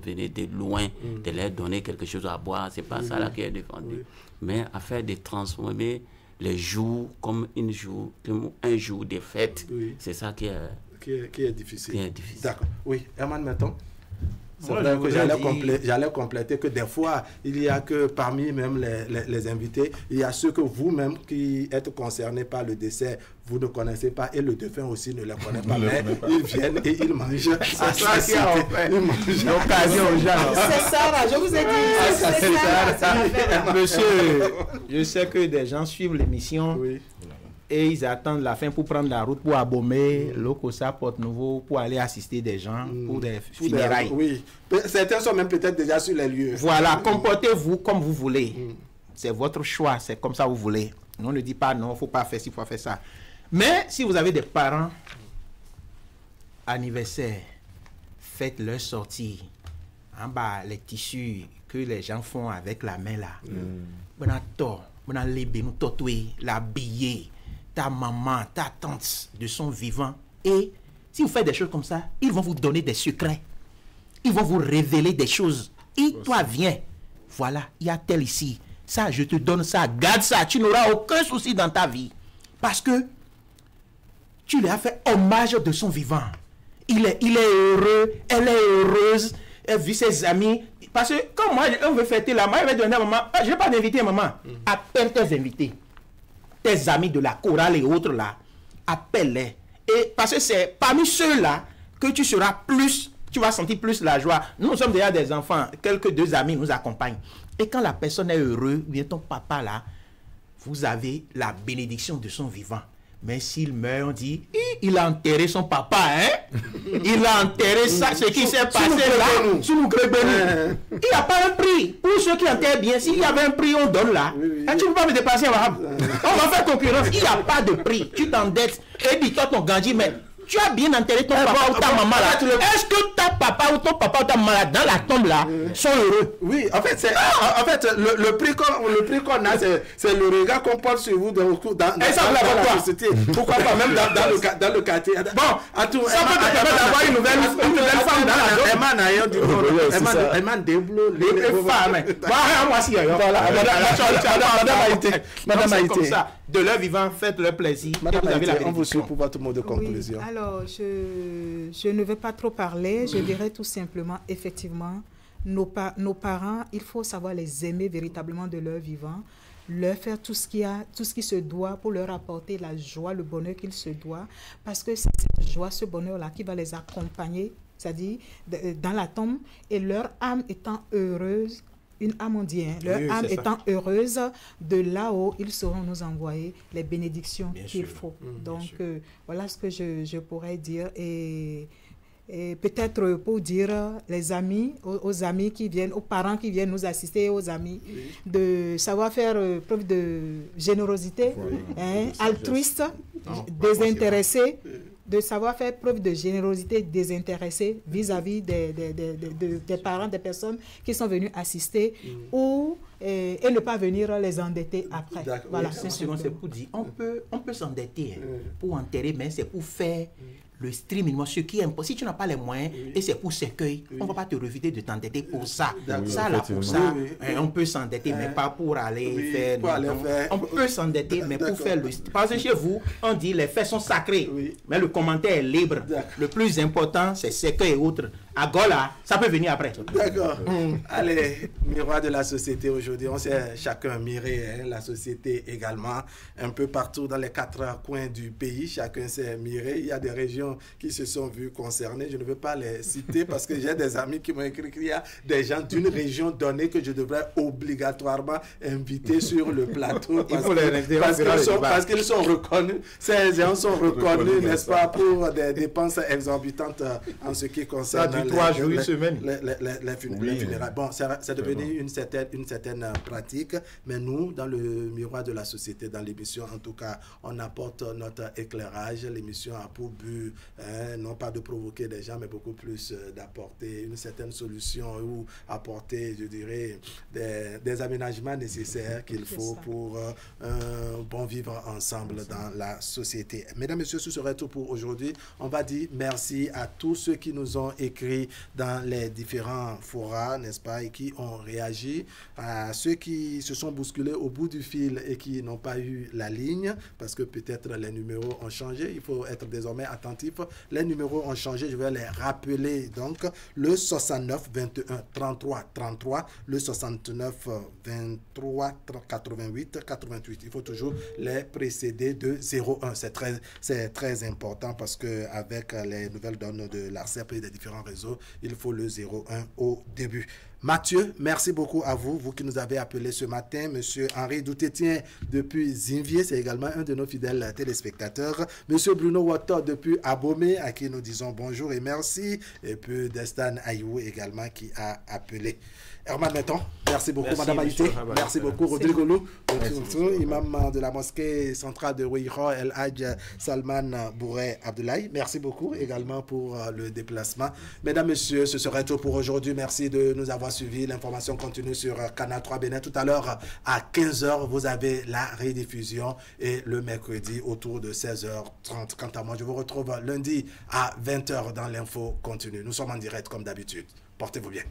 venus de loin, de leur donner quelque chose à boire, c'est pas ça là qui est défendu. Mais affaire de transformer les jours comme un jour de fête, c'est ça qui est difficile. D'accord. Oui, Herman, maintenant. C'est vrai que j'allais compléter que des fois, il y a que parmi même les invités, il y a ceux que vous-même qui êtes concernés par le décès, vous ne connaissez pas et le défunt aussi ne les connaît pas. Mais ils viennent et ils mangent. C'est ça qui a fait l'occasion aux gens. C'est ça, là, je vous ai dit. C'est ça. Monsieur, je sais que des gens suivent l'émission. Et ils attendent la fin pour prendre la route pour abommer l'Okosa Porte-Nouveau pour aller assister des gens pour des funérailles. Oui, certains sont même peut-être déjà sur les lieux. Voilà, comportez-vous comme vous voulez. C'est votre choix, c'est comme ça que vous voulez. On ne dit pas non, il ne faut pas faire ci, il faut faire ça. Mais si vous avez des parents, anniversaire, faites leur sortie. En bas, les tissus que les gens font avec la main là. L'habiller. Ta maman, ta tante de son vivant. Et si vous faites des choses comme ça, ils vont vous donner des secrets. Ils vont vous révéler des choses. Et toi, viens. Voilà, il y a tel ici. Ça, je te donne ça. Garde ça. Tu n'auras aucun souci dans ta vie. Parce que tu lui as fait hommage de son vivant. Il est heureux. Elle est heureuse. Elle vit ses amis. Parce que quand moi, on veut fêter la maman, elle va donner à maman. Je n'ai pas d'invité, maman. Appelle tes invités. Tes amis de la chorale et autres là, appelle-les. Et parce que c'est parmi ceux-là que tu seras plus, tu vas sentir plus la joie. Nous sommes déjà des enfants, quelques deux amis nous accompagnent. Et quand la personne est heureuse, bien ton papa là, vous avez la bénédiction de son vivant. Mais s'il meurt, on dit, il a enterré son papa, hein? Il a enterré ça, ce qui s'est passé là, sous nous grébénus. Il n'y a pas un prix. Pour ceux qui enterrent bien, s'il y avait un prix, on donne là. Et tu ne peux pas me dépasser, Wahab. On va faire concurrence. Il n'y a pas de prix. Tu t'endettes et dis-toi ton gandhi, mais tu as bien enterré ton papa ou ta maman là. Est-ce que ta papa ou ton papa ou ta maman là, dans la tombe là, sont heureux? Oui, en fait, le prix qu'on a, c'est le regard qu'on porte sur vous dans la société. Pourquoi pas même dans le quartier. Bon, à tout. Ça peut te permettre d'avoir une nouvelle femme dans la tombe. Eman Deblo, les femmes. Moi aussi, Madame Haïté. De leur vivant, faites leur plaisir. Madame Haïté, on vous suit pour votre mot de conclusion. Oui, alors, je ne vais pas trop parler. Je dirais tout simplement, effectivement, nos parents, il faut savoir les aimer véritablement de leur vivant, leur faire tout ce qui se doit pour leur apporter la joie, le bonheur qu'il se doit, parce que c'est cette joie, ce bonheur-là qui va les accompagner, c'est-à-dire dans la tombe, et leur âme étant heureuse, une âme mondienne, leur âme étant heureuse, de là-haut, ils sauront nous envoyer les bénédictions qu'il faut. Donc, voilà ce que je pourrais dire. Et peut-être pour dire les amis, aux amis qui viennent, aux parents qui viennent nous assister, aux amis, de savoir faire preuve de générosité, altruiste, désintéressé, de savoir faire preuve de générosité désintéressée vis-à-vis des parents, des personnes qui sont venues assister et ne pas venir les endetter après. Voilà, c'est pour dire, on peut s'endetter pour enterrer, mais c'est pour faire le stream, ce qui est impossible. Si tu n'as pas les moyens et c'est pour cercueil, on ne va pas te refuser de t'endetter pour ça. Ça, là, pour ça, on peut s'endetter, mais pas pour aller faire... On peut s'endetter, mais pour faire le stream. Parce que chez vous, on dit les faits sont sacrés, mais le commentaire est libre. Le plus important, c'est cercueil et autres. À Gola, ça peut venir après. D'accord. Allez, miroir de la société aujourd'hui. On s'est chacun miré, la société également, un peu partout dans les 4 coins du pays. Chacun s'est miré. Il y a des régions qui se sont vues concernées. Je ne veux pas les citer parce que j'ai des amis qui m'ont écrit qu'il y a des gens d'une région donnée que je devrais obligatoirement inviter sur le plateau parce qu'ils sont reconnus. Ces gens sont reconnus, n'est-ce pas, pour des dépenses exorbitantes en ce qui concerne depuis 3 jours, une semaine. Les funérailles. Bon, c'est devenu une certaine pratique, mais nous, dans le miroir de la société, dans l'émission, en tout cas, on apporte notre éclairage. L'émission a pour but, non pas de provoquer des gens, mais beaucoup plus d'apporter une certaine solution ou apporter, je dirais, des aménagements nécessaires qu'il faut pour un bon vivre ensemble dans la société. Mesdames, Messieurs, ce serait tout pour aujourd'hui. On va dire merci à tous ceux qui nous ont écrit dans les différents forats, n'est-ce pas, et qui ont réagi, à ceux qui se sont bousculés au bout du fil et qui n'ont pas eu la ligne, parce que peut-être les numéros ont changé. Il faut être désormais attentif. Les numéros ont changé, je vais les rappeler. Donc, le 69 21 33 33, le 69 23 88 88. Il faut toujours les précéder de 01. C'est très important parce qu'avec les nouvelles données de l'ARCEP et des différents réseaux, il faut le 01 au début. Mathieu, merci beaucoup à vous, vous qui nous avez appelé ce matin. Monsieur Henri Doutetien depuis Zinvier, c'est également un de nos fidèles téléspectateurs. Monsieur Bruno Watto depuis Abomey, à qui nous disons bonjour et merci. Et puis Destan Ayou également qui a appelé. Herman Metton, merci beaucoup. Madame Haïté, merci beaucoup. Rodrigo Lou, imam de la mosquée centrale de Ouïra, El Hadj Salman Bouré Abdoulaye, merci beaucoup également pour le déplacement. Mesdames, Messieurs, ce serait tout pour aujourd'hui. Merci de nous avoir suivis. L'information continue sur Canal 3 Bénin. Tout à l'heure, à 15h, vous avez la rediffusion et le mercredi autour de 16h30. Quant à moi, je vous retrouve lundi à 20h dans l'info continue. Nous sommes en direct comme d'habitude. Portez-vous bien.